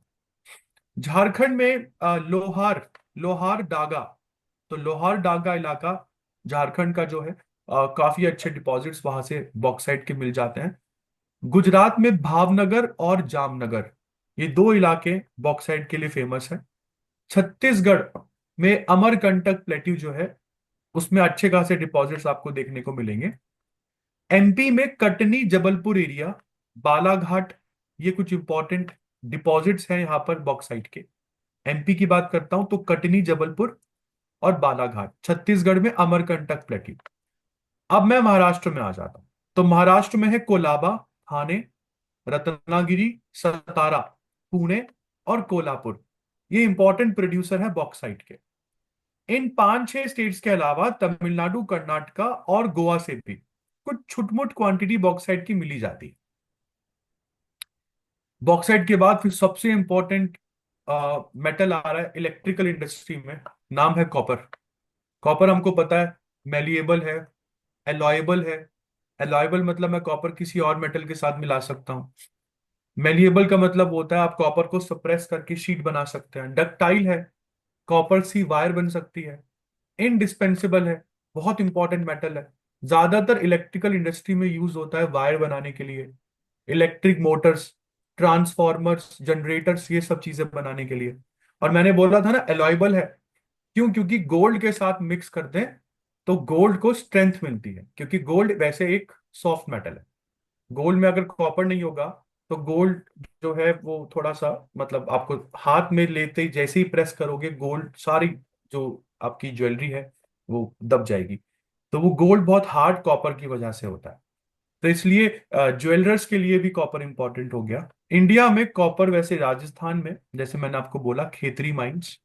झारखंड में लोहार, लोहार डागा, तो लोहार डागा इलाका झारखंड का जो है, काफी अच्छे डिपॉजिट्स वहां से बॉक्साइट के मिल जाते हैं। गुजरात में भावनगर और जामनगर, ये दो इलाके बॉक्साइट के लिए फेमस है। छत्तीसगढ़ में अमरकंटक प्लेट्यू जो है, उसमें अच्छे खासे डिपॉजिट्स आपको देखने को मिलेंगे। एमपी में कटनी जबलपुर एरिया, बालाघाट, ये कुछ इंपॉर्टेंट डिपॉजिट्स हैं यहाँ पर बॉक्साइट के। एमपी की बात करता हूं तो कटनी जबलपुर और बालाघाट। छत्तीसगढ़ में अमरकंटक प्लेट्यू। अब मैं महाराष्ट्र में आ जाता हूं। तो महाराष्ट्र में है कोलाबा, ठाणे, रत्नागिरी, सतारा, पुणे और कोल्हापुर। ये इंपॉर्टेंट प्रोड्यूसर है बॉक्साइट के। इन पांच छह स्टेट्स के अलावा तमिलनाडु, कर्नाटका और गोवा से भी कुछ छुटमुट क्वांटिटी बॉक्साइट की मिली जाती है। बॉक्साइट के बाद फिर सबसे इंपॉर्टेंट मेटल आ रहा है इलेक्ट्रिकल इंडस्ट्री में, नाम है कॉपर। कॉपर हमको पता है मेलिएबल है, एलॉयबल है। एलॉयबल मतलब मैं कॉपर किसी और मेटल के साथ मिला सकता हूँ। मेलिएबल का मतलब होता है आप कॉपर को सप्रेस करके शीट बना सकते हैं। डक्टाइल है, कॉपर सी वायर बन सकती है। इनडिस्पेंसिबल है, बहुत इंपॉर्टेंट मेटल है। ज्यादातर इलेक्ट्रिकल इंडस्ट्री में यूज होता है वायर बनाने के लिए, इलेक्ट्रिक मोटर्स, ट्रांसफॉर्मर्स, जनरेटर्स, ये सब चीजें बनाने के लिए। और मैंने बोला था ना एलॉयबल है, क्यों? क्योंकि गोल्ड के साथ मिक्स कर दें तो गोल्ड को स्ट्रेंथ मिलती है, क्योंकि गोल्ड वैसे एक सॉफ्ट मेटल है। गोल्ड में अगर कॉपर नहीं होगा तो गोल्ड जो है वो थोड़ा सा, मतलब आपको हाथ में लेते ही जैसे ही प्रेस करोगे, गोल्ड सारी जो आपकी ज्वेलरी है वो दब जाएगी। तो वो गोल्ड बहुत हार्ड कॉपर की वजह से होता है। तो इसलिए ज्वेलर्स के लिए भी कॉपर इंपॉर्टेंट हो गया। इंडिया में कॉपर वैसे राजस्थान में, जैसे मैंने आपको बोला, खेतरी माइंस,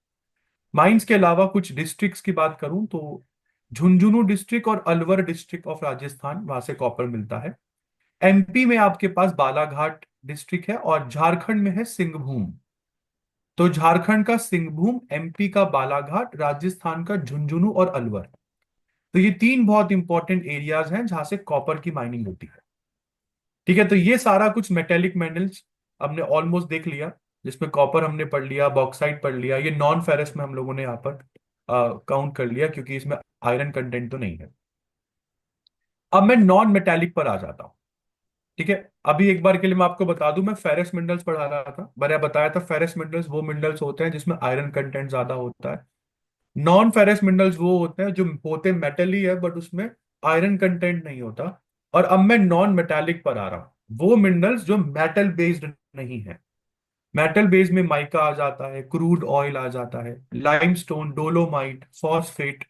माइंस के अलावा कुछ डिस्ट्रिक्ट्स की बात करूं तो झुंझुनू डिस्ट्रिक्ट और अलवर डिस्ट्रिक्ट ऑफ राजस्थान, वहां से कॉपर मिलता है। एमपी में आपके पास बालाघाट डिस्ट्रिक्ट है, और झारखंड में है सिंहभूम। तो झारखंड का सिंहभूम, एमपी का बालाघाट, राजस्थान का झुंझुनू और अलवर। तो ये तीन बहुत इंपॉर्टेंट एरियाज हैं जहां से कॉपर की माइनिंग होती है। ठीक है, तो ये सारा कुछ मेटेलिक मिनरल्स हमने ऑलमोस्ट देख लिया, जिसमें कॉपर हमने पढ़ लिया, बॉक्साइट पढ़ लिया। ये नॉन फेरस में हम लोगों ने यहाँ पर काउंट कर लिया, क्योंकि इसमें आयरन कंटेंट तो नहीं है। अब मैं नॉन मेटेलिक पर आ जाता हूँ। ठीक है, अभी एक बार के लिए मैं आपको बता दूं, मैं फेरस मिनरल्स पढ़ा रहा था, मैंने बताया था फेरस मिनरल्स वो मिनरल्स होते हैं जिसमें आयरन कंटेंट ज्यादा होता है। नॉन फेरस मिनरल्स वो होते हैं जो होते मेटल ही है बट उसमें आयरन कंटेंट नहीं होता। और अब मैं नॉन मेटालिक पर आ रहा हूं, वो मिनरल्स जो मेटल बेस्ड नहीं है। मेटल बेस्ड में माइका आ जाता है, क्रूड ऑयल आ जाता है, लाइमस्टोन, डोलोमाइट, फॉस्फेट।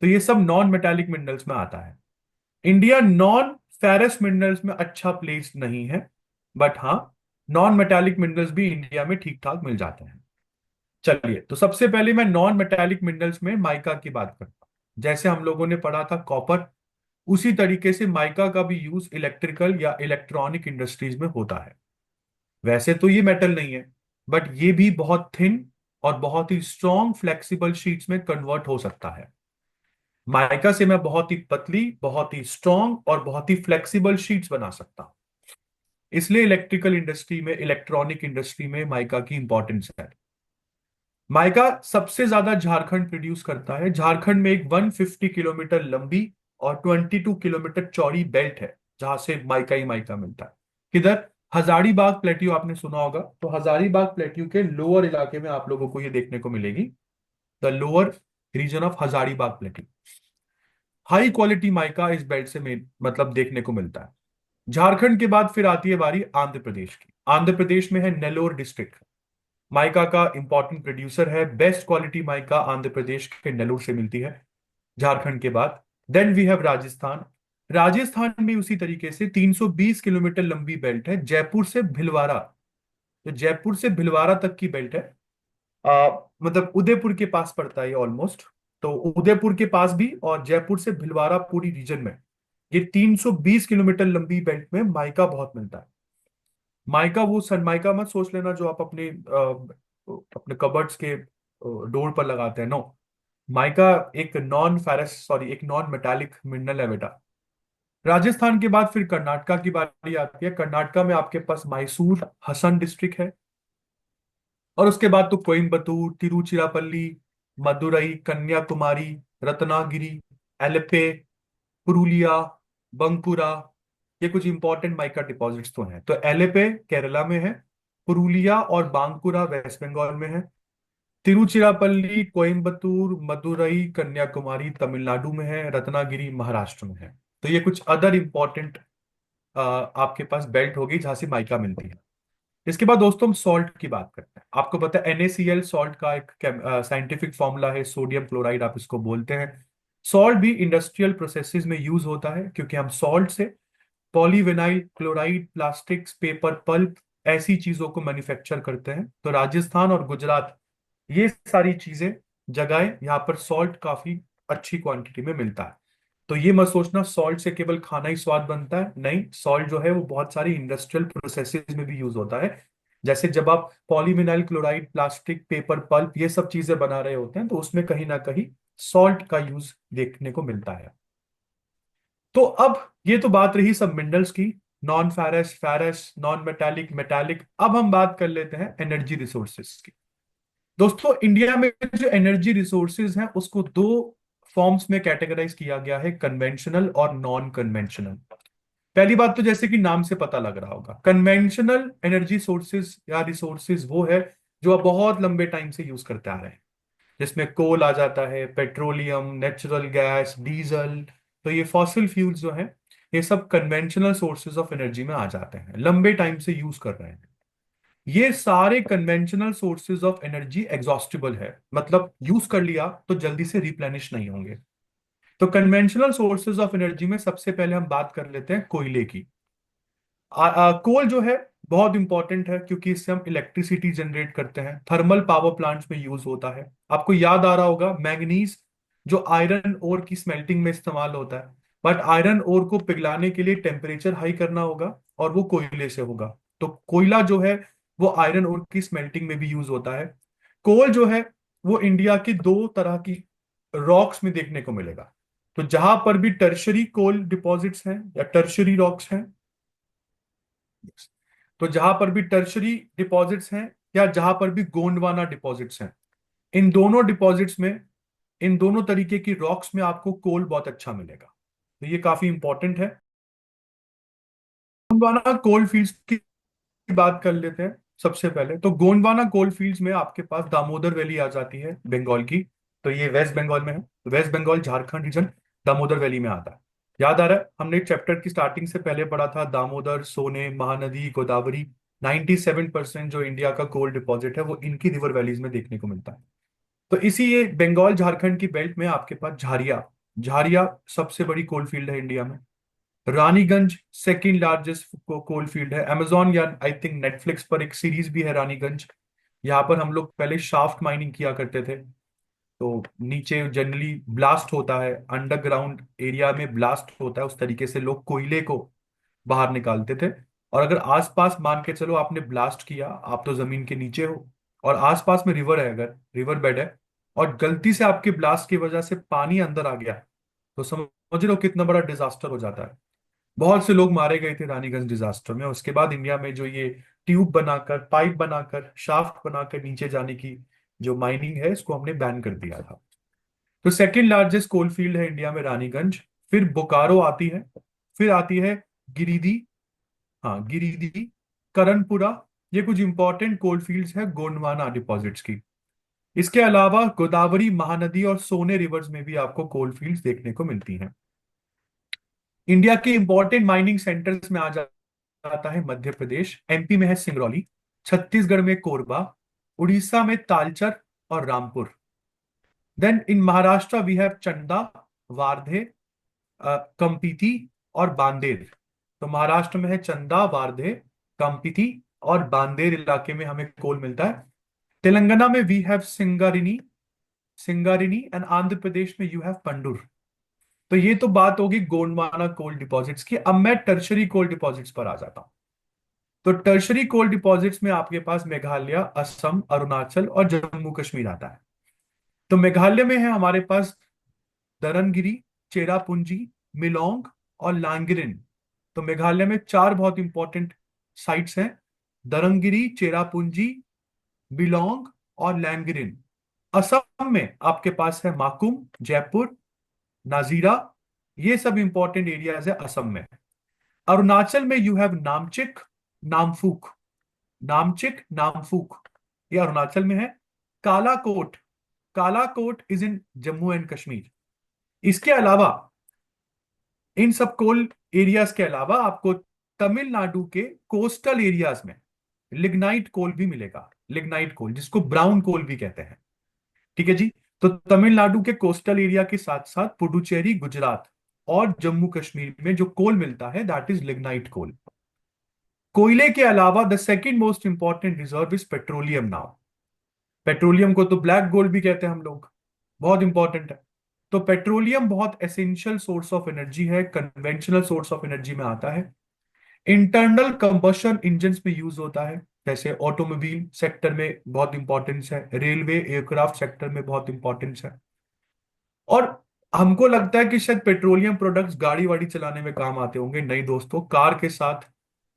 तो ये सब नॉन मेटालिक मिनरल्स में आता है। इंडिया नॉन फेरस मिनरल्स में अच्छा प्लेस्ड नहीं है। बट हाँ, नॉन मेटालिक मिनरल्स भी इंडिया में ठीक ठाक मिल जाते हैं। चलिए, तो सबसे पहले मैं नॉन मेटालिक मिनरल्स में माइका की बात करता हूँ। जैसे हम लोगों ने पढ़ा था कॉपर, उसी तरीके से माइका का भी यूज इलेक्ट्रिकल या इलेक्ट्रॉनिक इंडस्ट्रीज में होता है। वैसे तो ये मेटल नहीं है, बट ये भी बहुत थिन और बहुत ही स्ट्रॉन्ग फ्लेक्सिबल शीट्स में कन्वर्ट हो सकता है। माइका से मैं बहुत ही पतली, बहुत ही स्ट्रॉन्ग और बहुत ही फ्लेक्सिबल शीट्स बना सकता हूं। इसलिए इलेक्ट्रिकल इंडस्ट्री में, इलेक्ट्रॉनिक इंडस्ट्री में माइका की इंपॉर्टेंस है। माइका सबसे ज्यादा झारखंड प्रोड्यूस करता है। झारखंड में एक 150 किलोमीटर लंबी और 22 किलोमीटर चौड़ी बेल्ट है जहां से माइका ही माइका मिलता है। किधर? हजारीबाग प्लेट्यू आपने सुना होगा, तो हजारीबाग प्लेट्यू के लोअर इलाके में आप लोगों को ये देखने को मिलेगी, the lower region of Hazaribagh plateau. High quality mica इस बेल्ट से मतलब देखने को मिलता है। झारखंड के बाद फिर आती है बारी आंध्र प्रदेश की। आंध्र प्रदेश में है नेल्लोर डिस्ट्रिक्ट, माइका का इंपॉर्टेंट प्रोड्यूसर है। Best quality mica Andhra Pradesh के नेल्लोर से मिलती है झारखंड के बाद। Then we have Rajasthan. Rajasthan में उसी तरीके से 320 किलोमीटर लंबी बेल्ट है, जयपुर से भिलवाड़ा। तो जयपुर से भिलवाड़ा तक की बेल्ट है। मतलब उदयपुर के पास पड़ता है ऑलमोस्ट। तो उदयपुर के पास भी और जयपुर से भिलवाड़ा पूरी रीजन में ये 320 किलोमीटर लंबी बेल्ट में माइका बहुत मिलता है। माइका वो सनमाइका मत सोच लेना जो आप अपने अपने कबर्ड्स के डोर पर लगाते हैं, नो। माइका एक नॉन फेरस, सॉरी, एक नॉन मेटालिक मिनरल है बेटा। राजस्थान के बाद फिर कर्नाटका की बारी आती है। कर्नाटका में आपके पास मैसूर हसन डिस्ट्रिक्ट है, और उसके बाद तो कोयम्बतूर, तिरुचिरापल्ली, मदुरई, कन्याकुमारी, रत्नागिरी, एलेपे, पुरुलिया, बंकुरा, ये कुछ इंपॉर्टेंट माइका डिपॉजिट्स तो हैं। तो एलेपे केरला में है, पुरुलिया और बांकुरा वेस्ट बंगाल में है, तिरुचिरापल्ली, कोयम्बतूर, मदुरई, कन्याकुमारी तमिलनाडु में है, रत्नागिरी महाराष्ट्र में है। तो ये कुछ अदर इंपॉर्टेंट आपके पास बेल्ट होगी जहां से माइका मिलती है। इसके बाद दोस्तों हम सॉल्ट की बात करते हैं। आपको पता है NaCl सॉल्ट का एक साइंटिफिक फॉर्मूला है, सोडियम क्लोराइड आप इसको बोलते हैं। सॉल्ट भी इंडस्ट्रियल प्रोसेसेस में यूज होता है, क्योंकि हम सॉल्ट से polyvinyl chloride, plastics, paper pulp, ऐसी चीजों को मैन्युफैक्चर करते हैं। तो राजस्थान और गुजरात, ये सारी चीजें, जगहें, यहाँ पर सॉल्ट काफी अच्छी क्वांटिटी में मिलता है। तो ये मत सोचना सॉल्ट से केवल खाना ही स्वाद बनता है, नहीं। सॉल्ट जो है वो बहुत सारी इंडस्ट्रियल प्रोसेसेस में भी यूज होता है। जैसे जब आप polyvinyl chloride, plastic, paper pulp, ये सब चीजें बना रहे होते हैं, तो उसमें कहीं ना कहीं सॉल्ट का यूज देखने को मिलता है। तो अब ये तो बात रही सब मिनरल्स की, non ferrous, ferrous, non metallic, metallic. अब हम बात कर लेते हैं एनर्जी रिसोर्सेज की। दोस्तों, इंडिया में जो एनर्जी रिसोर्सेज हैं उसको दो फॉर्म्स में कैटेगराइज किया गया है, कन्वेंशनल और नॉन कन्वेंशनल। पहली बात तो जैसे कि नाम से पता लग रहा होगा, कन्वेंशनल एनर्जी सोर्सेज या रिसोर्सेज वो है जो आप बहुत लंबे टाइम से यूज करते आ रहे हैं, जिसमें कोल आ जाता है, पेट्रोलियम, नेचुरल गैस, डीजल। तो ये फॉसिल फ्यूल्स जो हैं, ये सब कन्वेंशनल सोर्सेज ऑफ एनर्जी में आ जाते हैं, लंबे टाइम से यूज कर रहे हैं। ये सारे conventional sources of energy exhaustible है, मतलब यूज कर लिया तो जल्दी से रिप्लेनिश नहीं होंगे। तो कन्वेंशनल सोर्सेज ऑफ एनर्जी में सबसे पहले हम बात कर लेते हैं कोयले की। कोल जो है बहुत इंपॉर्टेंट है, क्योंकि इससे हम इलेक्ट्रिसिटी जनरेट करते हैं, थर्मल पावर प्लांट्स में यूज होता है। आपको याद आ रहा होगा मैंगनीज जो आयरन ओर की स्मेल्टिंग में इस्तेमाल होता है, बट आयरन ओर को पिघलाने के लिए टेम्परेचर हाई करना होगा, और वो कोयले से होगा। तो कोयला जो है वो आयरन ओर की स्मेल्टिंग में भी यूज होता है। कोल जो है वो इंडिया की दो तरह की रॉक्स में देखने को मिलेगा। तो जहां पर भी टर्शरी कोल डिपॉजिट्स हैं या टर्शरी रॉक्स हैं, तो जहां पर भी टर्शरी डिपॉजिट्स हैं या जहां पर भी गोंडवाना डिपॉजिट्स हैं, इन दोनों डिपॉजिट्स में, इन दोनों तरीके की रॉक्स में आपको कोल बहुत अच्छा मिलेगा। तो ये काफी इंपॉर्टेंट है। गोंडवाना कोल फील्ड्स की बात कर लेते हैं। सबसे पहले तो गोंडवाना कोल फील्ड्स में आपके पास दामोदर वैली आ जाती है बंगाल की। तो ये वेस्ट बंगाल में है, तो west Bengal Jharkhand region Damodar valley में आता है। याद आ रहा है, हमने चैप्टर की स्टार्टिंग से पहले पढ़ा था दामोदर, सोने, महानदी, गोदावरी, 97% जो इंडिया का कोल डिपॉजिट है वो इनकी रिवर वैलीज में देखने को मिलता है। तो इसी ये बंगाल झारखंड की बेल्ट में आपके पास झारिया, झारिया सबसे बड़ी कोल फील्ड है इंडिया में। Raniganj second largest coal field है। अमेजोन या आई थिंक नेटफ्लिक्स पर एक सीरीज भी है रानीगंज। यहाँ पर हम लोग पहले शाफ्ट माइनिंग किया करते थे। तो नीचे जनरली ब्लास्ट होता है, अंडरग्राउंड एरिया में ब्लास्ट होता है, उस तरीके से लोग कोयले को बाहर निकालते थे। और अगर आसपास मान के चलो आपने ब्लास्ट किया, आप तो जमीन के नीचे हो और आसपास में रिवर है, अगर रिवर बेड है और गलती से आपके ब्लास्ट की वजह से पानी अंदर आ गया, तो समझ लो कितना बड़ा डिजास्टर हो जाता है। बहुत से लोग मारे गए थे रानीगंज डिजास्टर में। उसके बाद इंडिया में जो ये ट्यूब बनाकर, पाइप बनाकर, शाफ्ट बनाकर नीचे जाने की जो माइनिंग है, इसको हमने बैन कर दिया था। तो सेकंड लार्जेस्ट कोल फील्ड है इंडिया में रानीगंज। फिर बोकारो आती है। फिर आती है गिरिडीह। हाँ, गिरिडीह, करणपुरा। ये कुछ इंपॉर्टेंट कोल फील्ड्स है गोंडवाना डिपॉजिट्स की। इसके अलावा गोदावरी महानदी और सोने रिवर्स में भी आपको कोल फील्ड्स देखने को मिलती हैं। इंडिया के इंपॉर्टेंट माइनिंग सेंटर्स में जाता है मध्य प्रदेश, एमपी में है सिंगरौली, छत्तीसगढ़ में कोरबा, उड़ीसा में तालचर और Rampur. Then in Maharashtra we have Chanda, Wardha, कंपिती और बांदेर। तो महाराष्ट्र में है चंदा, वारधे, कंपिती और बांदेर इलाके में हमें कोल मिलता है। तेलंगाना में we have सिंगारिनी, सिंगारिनी and Andhra Pradesh में यू हैव पंडुर। तो ये तो बात होगी गोंडवाना कोल डिपॉजिट्स की। अब मैं टर्शरी कोल डिपॉजिट्स पर आ जाता हूं। तो टर्शरी कोल डिपॉजिट्स में आपके पास मेघालय, असम, अरुणाचल और जम्मू कश्मीर आता है। तो मेघालय में है हमारे पास दरनगिरी, चेरापूंजी, मिलोंग और लांगरिन। तो मेघालय में चार बहुत इंपॉर्टेंट साइट्स हैं, दरंगिरी, चेरापूंजी, बिलोंग और लैंगरिन। असम में आपके पास है माकुम, जयपुर, नाजीरा। ये सब इंपॉर्टेंट एरियाज है असम में। अरुणाचल में यू हैव नामचिक, नामफूक, नामचिक, नामफूक, ये अरुणाचल में है। Kalakot, Kalakot is in Jammu and Kashmir. इसके अलावा इन सब कोल एरियाज के अलावा आपको तमिलनाडु के कोस्टल एरियाज में लिग्नाइट कोल भी मिलेगा। लिग्नाइट कोल जिसको ब्राउन कोल भी कहते हैं। ठीक है जी। तो तमिलनाडु के कोस्टल एरिया के साथ साथ पुडुचेरी, गुजरात और जम्मू कश्मीर में जो कोल मिलता है दैट इज लिग्नाइट कोल। कोयले के अलावा the second most important reserve is petroleum now. Petroleum को तो ब्लैक गोल्ड भी कहते हैं हम लोग, बहुत इंपॉर्टेंट है। तो पेट्रोलियम बहुत एसेंशियल सोर्स ऑफ एनर्जी है, कन्वेंशनल सोर्स ऑफ एनर्जी में आता है। इंटरनल कंबशन इंजन्स में यूज होता है, जैसे ऑटोमोबाइल सेक्टर में बहुत इंपॉर्टेंस है, रेलवे एयरक्राफ्ट सेक्टर में बहुत इंपॉर्टेंस है। और हमको लगता है कि शायद पेट्रोलियम प्रोडक्ट्स गाड़ी वाड़ी चलाने में काम आते होंगे। नहीं दोस्तों, कार के साथ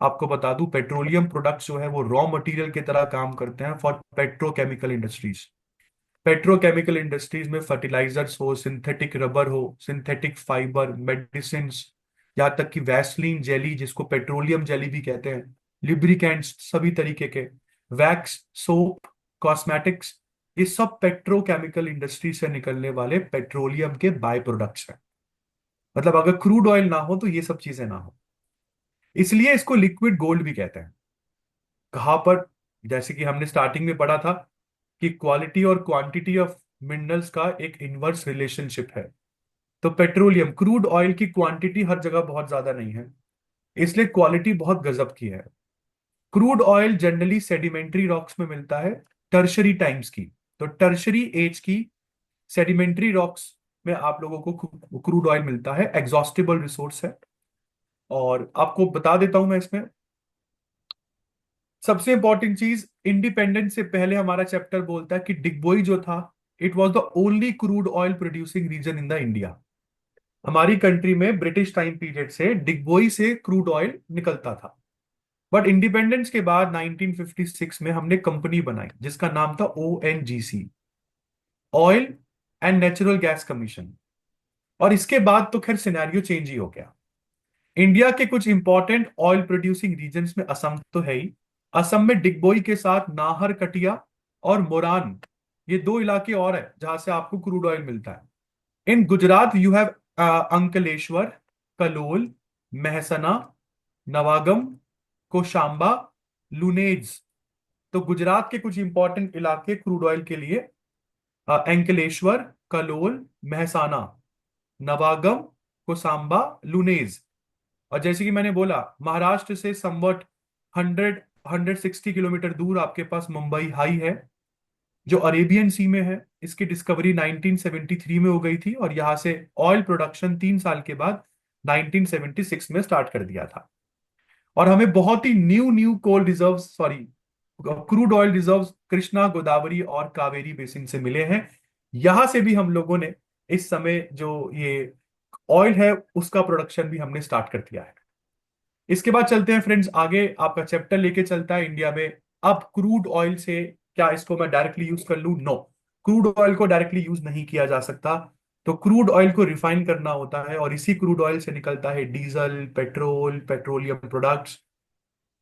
आपको बता दूं, पेट्रोलियम प्रोडक्ट्स जो है वो रॉ मटेरियल की तरह काम करते हैं for petrochemical industries. Petrochemical industries में फर्टिलाइजर्स हो, सिंथेटिक रबर हो, सिंथेटिक फाइबर, मेडिसिन, यहाँ तक कि वैसलीन जेली जिसको पेट्रोलियम जेली भी कहते हैं, लिब्रिकेंट्स, सभी तरीके के वैक्स, सोप, कॉस्मेटिक्स, ये सब पेट्रोकेमिकल इंडस्ट्री से निकलने वाले पेट्रोलियम के बाय प्रोडक्ट्स हैं। मतलब अगर क्रूड ऑयल ना हो तो ये सब चीजें ना हो, इसलिए इसको लिक्विड गोल्ड भी कहते हैं। कहाँ पर, जैसे कि हमने स्टार्टिंग में पढ़ा था कि क्वालिटी और क्वांटिटी ऑफ मिनरल्स का एक इनवर्स रिलेशनशिप है। तो पेट्रोलियम, क्रूड ऑयल की क्वांटिटी हर जगह बहुत ज्यादा नहीं है, इसलिए क्वालिटी बहुत गजब की है। Crude oil generally sedimentary rocks में मिलता है, टर्शरी टाइम्स की। तो टर्शरी एज की सेडिमेंट्री रॉक्स में आप लोगों को क्रूड ऑयल मिलता है, एग्जॉस्टिबल रिसोर्स है। और आपको बता देता हूं मैं इसमें सबसे इंपॉर्टेंट चीज, इंडिपेंडेंस से पहले हमारा चैप्टर बोलता है कि डिगबोई जो था, it was the only crude oil producing region in the India. हमारी कंट्री में ब्रिटिश टाइम पीरियड से डिगबोई से क्रूड ऑयल निकलता था। बट इंडिपेंडेंस के बाद 1956 में हमने कंपनी बनाई जिसका नाम था ONGC, oil and natural gas commission. और इसके बाद तो खैर सिनेरियो चेंज ही हो गया। इंडिया के कुछ इंपॉर्टेंट ऑयल प्रोड्यूसिंग रीजन्स में असम तो है ही। असम में डिगबोई के साथ नाहर कटिया और मोरान, ये दो इलाके और है जहां से आपको क्रूड ऑयल मिलता है। इन गुजरात यू हैव अंकलेश्वर, कलोल, मेहसना, नवागम, कोशांबा, लुनेज। तो गुजरात के कुछ इंपॉर्टेंट इलाके क्रूड ऑयल के लिए अंकलेश्वर, कलोल, मेहसाना, नवागम, कोसांबा, लुनेज। और जैसे कि मैंने बोला, महाराष्ट्र से समवट 160 किलोमीटर दूर आपके पास मुंबई हाई है, जो अरेबियन सी में है। इसकी डिस्कवरी 1973 में हो गई थी, और यहां से ऑयल प्रोडक्शन 3 साल के बाद 1976 में स्टार्ट कर दिया था। और हमें बहुत ही new new coal reserve, sorry, crude oil reserve Krishna, Godavari और कावेरी बेसिन से मिले हैं। यहां से भी हम लोगों ने इस समय जो ये ऑयल है उसका प्रोडक्शन भी हमने स्टार्ट कर दिया है। इसके बाद चलते हैं फ्रेंड्स आगे, आपका चैप्टर लेके चलता है इंडिया में। अब क्रूड ऑयल से क्या इसको मैं डायरेक्टली यूज कर लूं? नो, क्रूड ऑयल को डायरेक्टली यूज नहीं किया जा सकता। तो क्रूड ऑयल को रिफाइन करना होता है, और इसी क्रूड ऑयल से निकलता है डीजल, पेट्रोल, पेट्रोलियम प्रोडक्ट्स।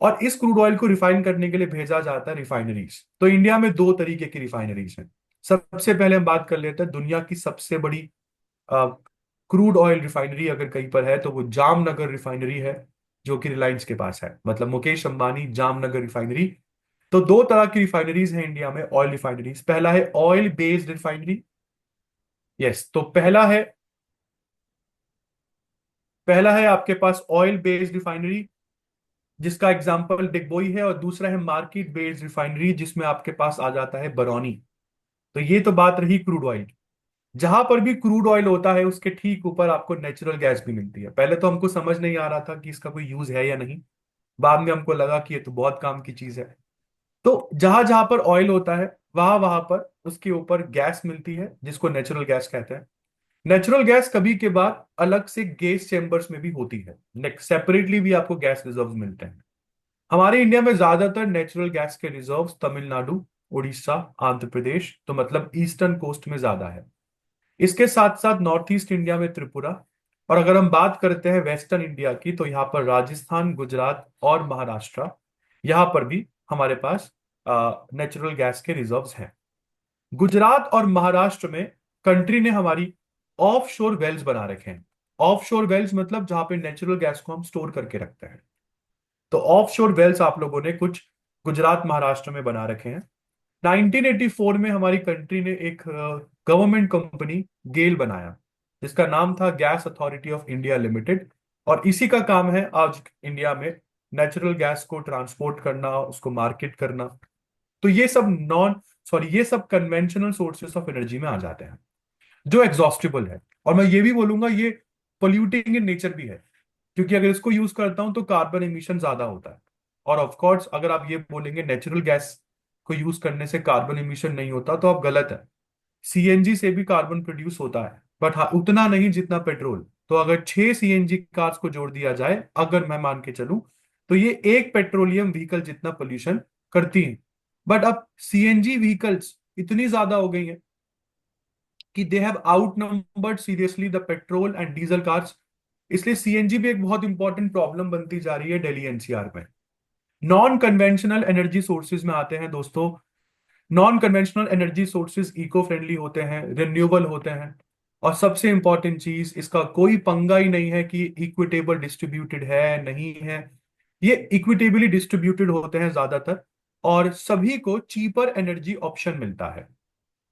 और इस क्रूड ऑयल को रिफाइन करने के लिए भेजा जाता है रिफाइनरीज। तो इंडिया में दो तरीके की रिफाइनरीज हैं। सबसे पहले हम बात कर लेते हैं दुनिया की सबसे बड़ी क्रूड ऑयल रिफाइनरी अगर कहीं पर है तो वो जामनगर रिफाइनरी है, जो कि रिलायंस के पास है, मतलब मुकेश अंबानी जामनगर रिफाइनरी। तो दो तरह की रिफाइनरीज हैं इंडिया में, ऑयल रिफाइनरीज। पहला है ऑयल बेस्ड रिफाइनरी। यस, तो पहला है आपके पास ऑयल बेस्ड रिफाइनरी, जिसका एग्जांपल डिगबोई है। और दूसरा है मार्केट बेस्ड रिफाइनरी, जिसमें आपके पास आ जाता है बरौनी। तो ये तो बात रही क्रूड ऑयल। जहां पर भी क्रूड ऑयल होता है उसके ठीक ऊपर आपको नेचुरल गैस भी मिलती है। पहले तो हमको समझ नहीं आ रहा था कि इसका कोई यूज है या नहीं, बाद में हमको लगा कि ये तो बहुत काम की चीज है। तो जहां जहां पर ऑयल होता है वहां वहां पर उसके ऊपर गैस मिलती है, जिसको नेचुरल गैस कहते हैं। नेचुरल गैस कभी के बाद अलग से गैस चेंबर्स में भी होती है, नेक्स्ट सेपरेटली भी आपको गैस रिजर्व मिलते हैं। हमारे इंडिया में ज्यादातर नेचुरल गैस के रिजर्व तमिलनाडु, उड़ीसा, आंध्र प्रदेश, तो मतलब ईस्टर्न कोस्ट में ज्यादा है। इसके साथ साथ नॉर्थ ईस्ट इंडिया में त्रिपुरा। और अगर हम बात करते हैं वेस्टर्न इंडिया की, तो यहाँ पर राजस्थान, गुजरात और महाराष्ट्र, यहाँ पर भी हमारे पास नेचुरल गैस के रिजर्व्स हैं। गुजरात और महाराष्ट्र में कंट्री ने हमारी ऑफ शोर वेल्स बना रखे हैं। ऑफ शोर वेल्स मतलब जहां पे नेचुरल गैस को हम स्टोर करके रखते हैं। तो ऑफ शोर वेल्स आप लोगों ने कुछ गुजरात, महाराष्ट्र में बना रखे हैं। 1984 में हमारी कंट्री ने एक गवर्नमेंट कंपनी गेल बनाया, जिसका नाम था gas authority of India limited. और इसी का काम है आज इंडिया में नेचुरल गैस को ट्रांसपोर्ट करना, उसको मार्केट करना। तो ये सब ये सब कन्वेंशनल सोर्सेस ऑफ एनर्जी में आ जाते हैं, जो एग्जॉस्टिबल है। और मैं ये भी बोलूंगा ये पोल्यूटिंग इन नेचर भी है, क्योंकि अगर इसको यूज करता हूं तो कार्बन एमिशन ज्यादा होता है। और ऑफ कोर्स अगर आप ये बोलेंगे नेचुरल गैस को यूज करने से कार्बन एमिशन नहीं होता, तो आप गलत है। सीएनजी से भी कार्बन प्रोड्यूस होता है, बट हाँ उतना नहीं जितना पेट्रोल। तो अगर 6 सीएनजी कार्स को जोड़ दिया जाए, अगर मैं मान के चलूं, तो ये एक पेट्रोलियम व्हीकल जितना पोल्यूशन करती है। बट अब सीएनजी व्हीकल्स इतनी ज्यादा हो गई हैं कि they have outnumbered seriously the petrol and diesel cars. इसलिए सीएनजी भी एक बहुत इंपॉर्टेंट प्रॉब्लम बनती जा रही है दिल्ली एनसीआर में। नॉन कन्वेंशनल एनर्जी सोर्सेज में आते हैं दोस्तों। Non conventional energy sources eco friendly होते हैं, रिन्यूएबल होते हैं। और सबसे इंपॉर्टेंट चीज, इसका कोई पंगा ही नहीं है कि इक्विटेबल डिस्ट्रीब्यूटेड है नहीं है। ये इक्विटेबली डिस्ट्रीब्यूटेड होते हैं ज्यादातर, और सभी को चीपर एनर्जी ऑप्शन मिलता है।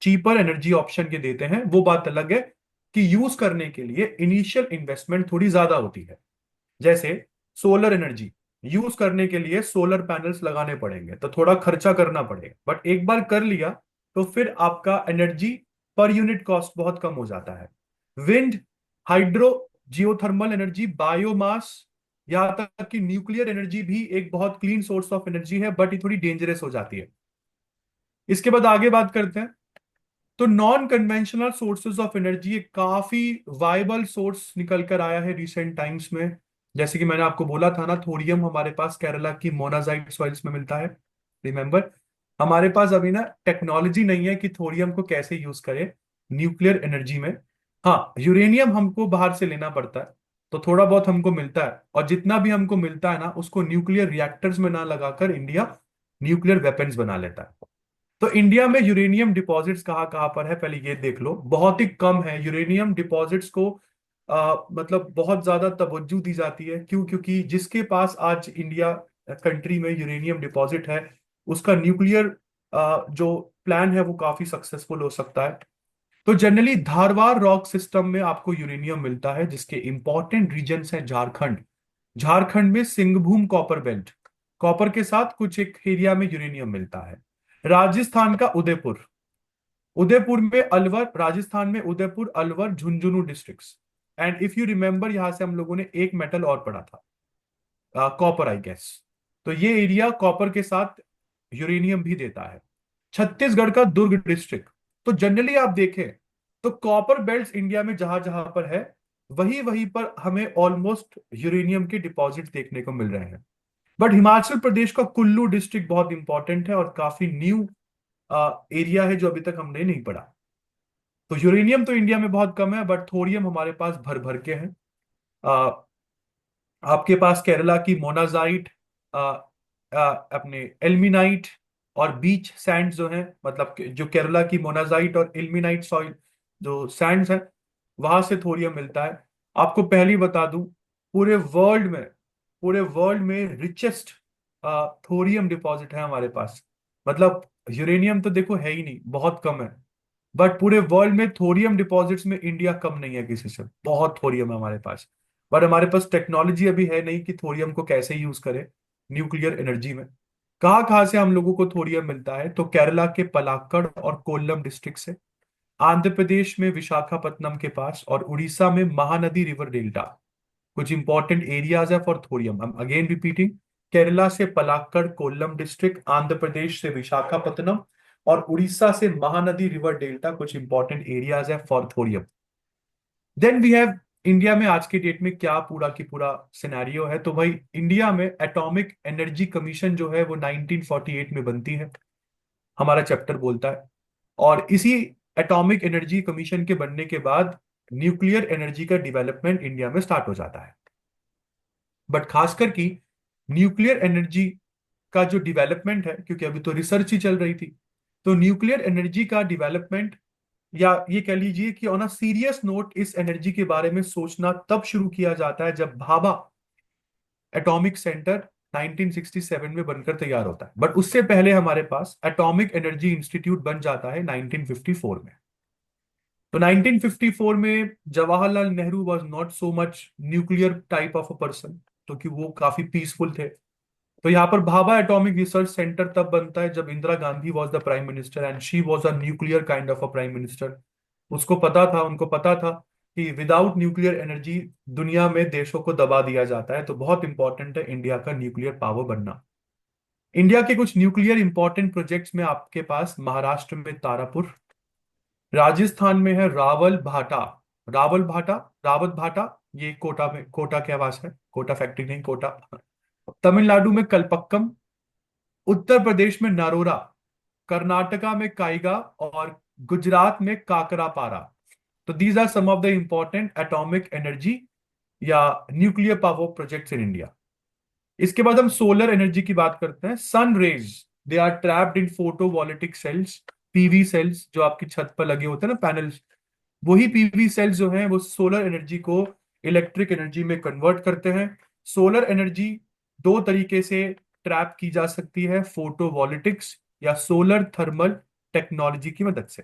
चीपर एनर्जी ऑप्शन के देते हैं, वो बात अलग है कि यूज करने के लिए इनिशियल इन्वेस्टमेंट थोड़ी ज्यादा होती है। जैसे सोलर एनर्जी यूज करने के लिए सोलर पैनल्स लगाने पड़ेंगे, तो थोड़ा खर्चा करना पड़ेगा, बट एक बार कर लिया तो फिर आपका एनर्जी पर यूनिट कॉस्ट बहुत कम हो जाता है। Wind, hydro, geothermal energy, biomass, यहां तक कि न्यूक्लियर एनर्जी भी एक बहुत क्लीन सोर्स ऑफ एनर्जी है, बट ये थोड़ी डेंजरस हो जाती है। इसके बाद आगे बात करते हैं। तो non conventional sources of energy एक काफी वाइबल सोर्स निकल कर आया है रिसेंट टाइम्स में। जैसे कि मैंने आपको बोला था ना, थोरियम हमारे पास केरला की मोनाजाइट सॉइल्स में मिलता है। रिमेंबर, हमारे पास अभी ना टेक्नोलॉजी नहीं है कि थोरियम को कैसे यूज करें न्यूक्लियर एनर्जी में। हाँ, यूरेनियम हमको बाहर से लेना पड़ता है, तो थोड़ा बहुत हमको मिलता है। और जितना भी हमको मिलता है ना, उसको न्यूक्लियर रिएक्टर्स में ना लगाकर इंडिया न्यूक्लियर वेपन्स बना लेता है। तो इंडिया में यूरेनियम डिपॉजिट्स कहाँ कहाँ पर है, पहले ये देख लो। बहुत ही कम है यूरेनियम डिपॉजिट्स को, मतलब बहुत ज्यादा तवज्जो दी जाती है। क्यों? क्योंकि जिसके पास आज इंडिया कंट्री में यूरेनियम डिपॉजिट है, उसका न्यूक्लियर जो प्लान है वो काफी सक्सेसफुल हो सकता है। तो जनरली धारवाड़ रॉक सिस्टम में आपको यूरेनियम मिलता है, जिसके इंपॉर्टेंट रीजन्स हैं झारखंड, झारखंड में सिंगभूम कॉपर बेल्ट, कॉपर के साथ कुछ एक एरिया में यूरेनियम मिलता है। राजस्थान का उदयपुर, उदयपुर में अलवर, राजस्थान में Udaipur, Alwar, Jhunjhunu districts. And if you remember, यहां से हम लोगों ने एक मेटल और पढ़ा था, कॉपर आई गेस। तो ये एरिया कॉपर के साथ यूरेनियम भी देता है। छत्तीसगढ़ का दुर्ग डिस्ट्रिक्ट। तो जनरली आप देखें तो कॉपर बेल्ट्स इंडिया में जहां जहां पर है, वहीं वहीं पर हमें ऑलमोस्ट यूरेनियम के डिपॉजिट देखने को मिल रहे हैं। बट हिमाचल प्रदेश का कुल्लू डिस्ट्रिक्ट बहुत इंपॉर्टेंट है और काफी न्यू एरिया है जो अभी तक हमने नहीं पढ़ा। तो यूरेनियम तो इंडिया में बहुत कम है, बट थोरियम हमारे पास भर भर के है। आपके पास केरला की मोनाजाइट, अपने एल्मिनाइट और बीच सैंड जो है, मतलब कि जो केरला की मोनाजाइट और एल्मिनाइट सॉइल जो सैंड्स हैं, वहां से थोरियम मिलता है। आपको पहले ही बता दूं, पूरे वर्ल्ड में पूरे वर्ल्ड में रिचेस्ट थोरियम डिपॉजिट है हमारे पास। मतलब यूरेनियम तो देखो है ही नहीं, बहुत कम है। बट पूरे वर्ल्ड में थोरियम डिपॉजिट्स में इंडिया कम नहीं है किसी से, बहुत थोरियम है हमारे पास। बट हमारे पास टेक्नोलॉजी अभी है नहीं कि थोरियम को कैसे यूज करें न्यूक्लियर एनर्जी में। कहाँ कहाँ से हम लोगों को थोरियम मिलता है, तो केरला के पलाक्कड़ और कोल्लम डिस्ट्रिक्ट से, आंध्र प्रदेश में विशाखापत्तनम के पास, और उड़ीसा में महानदी रिवर डेल्टा कुछ इंपॉर्टेंट एरियाज है for thorium. I am again repeating, Kerala से पलाक्कड़ कोल्लम डिस्ट्रिक्ट, आंध्र प्रदेश से विशाखापत्तनम, और उड़ीसा से महानदी रिवर डेल्टा कुछ इंपॉर्टेंट एरियाज है for thorium. Then we have India में आज की डेट में क्या पूरा की पूरा सिनेरियो है। तो भाई इंडिया में एटॉमिक एनर्जी कमीशन जो है वो 1948 में बनती है, हमारा चैप्टर बोलता है। और इसी एटॉमिक एनर्जी कमीशन के बनने के बाद न्यूक्लियर एनर्जी का डेवलपमेंट इंडिया में स्टार्ट हो जाता है। बट खासकर की न्यूक्लियर एनर्जी का जो डेवलपमेंट है, क्योंकि अभी तो रिसर्च ही चल रही थी, तो न्यूक्लियर एनर्जी का डेवलपमेंट, या ये कह लीजिए कि ऑन अ सीरियस नोट इस एनर्जी के बारे में सोचना तब शुरू किया जाता है जब भाभा एटॉमिक सेंटर 1967 में बनकर तैयार होता है। बट उससे पहले हमारे पास एटॉमिक एनर्जी इंस्टीट्यूट बन जाता है 1954 में। तो 1954 में Jawaharlal Nehru was not so much nuclear type of a person, तो कि वो काफी पीसफुल थे। तो यहाँ पर भाभा एटॉमिक रिसर्च सेंटर तब बनता है जब Indira Gandhi was the prime minister and she was a nuclear kind of a prime minister. उसको पता था, उनको पता था कि विदाउट न्यूक्लियर एनर्जी दुनिया में देशों को दबा दिया जाता है, तो बहुत इंपॉर्टेंट है इंडिया का न्यूक्लियर पावर बनना। इंडिया के कुछ न्यूक्लियर इंपॉर्टेंट प्रोजेक्ट्स में आपके पास महाराष्ट्र में तारापुर, राजस्थान में है रावल भाटा, रावल भाटा, रावत भाटा, ये कोटा में, कोटा के आवास है, कोटा फैक्ट्री नहीं, कोटा। तमिलनाडु में कलपक्कम, उत्तर प्रदेश में नरोरा, कर्नाटका में काइगा, और गुजरात में काकरापारा। तो these are some of the important atomic energy या nuclear power projects in India. इसके बाद हम सोलर एनर्जी की बात करते हैं। Sun rays, they are trapped in photovoltaic cells, PV cells जो आपकी छत पर लगे होते हैं ना, पैनल्स, वही पीवी सेल्स जो हैं वो सोलर एनर्जी को इलेक्ट्रिक एनर्जी में कन्वर्ट करते हैं। सोलर एनर्जी दो तरीके से ट्रैप की जा सकती है, फोटोवोल्टिक्स या सोलर थर्मल टेक्नोलॉजी की मदद से।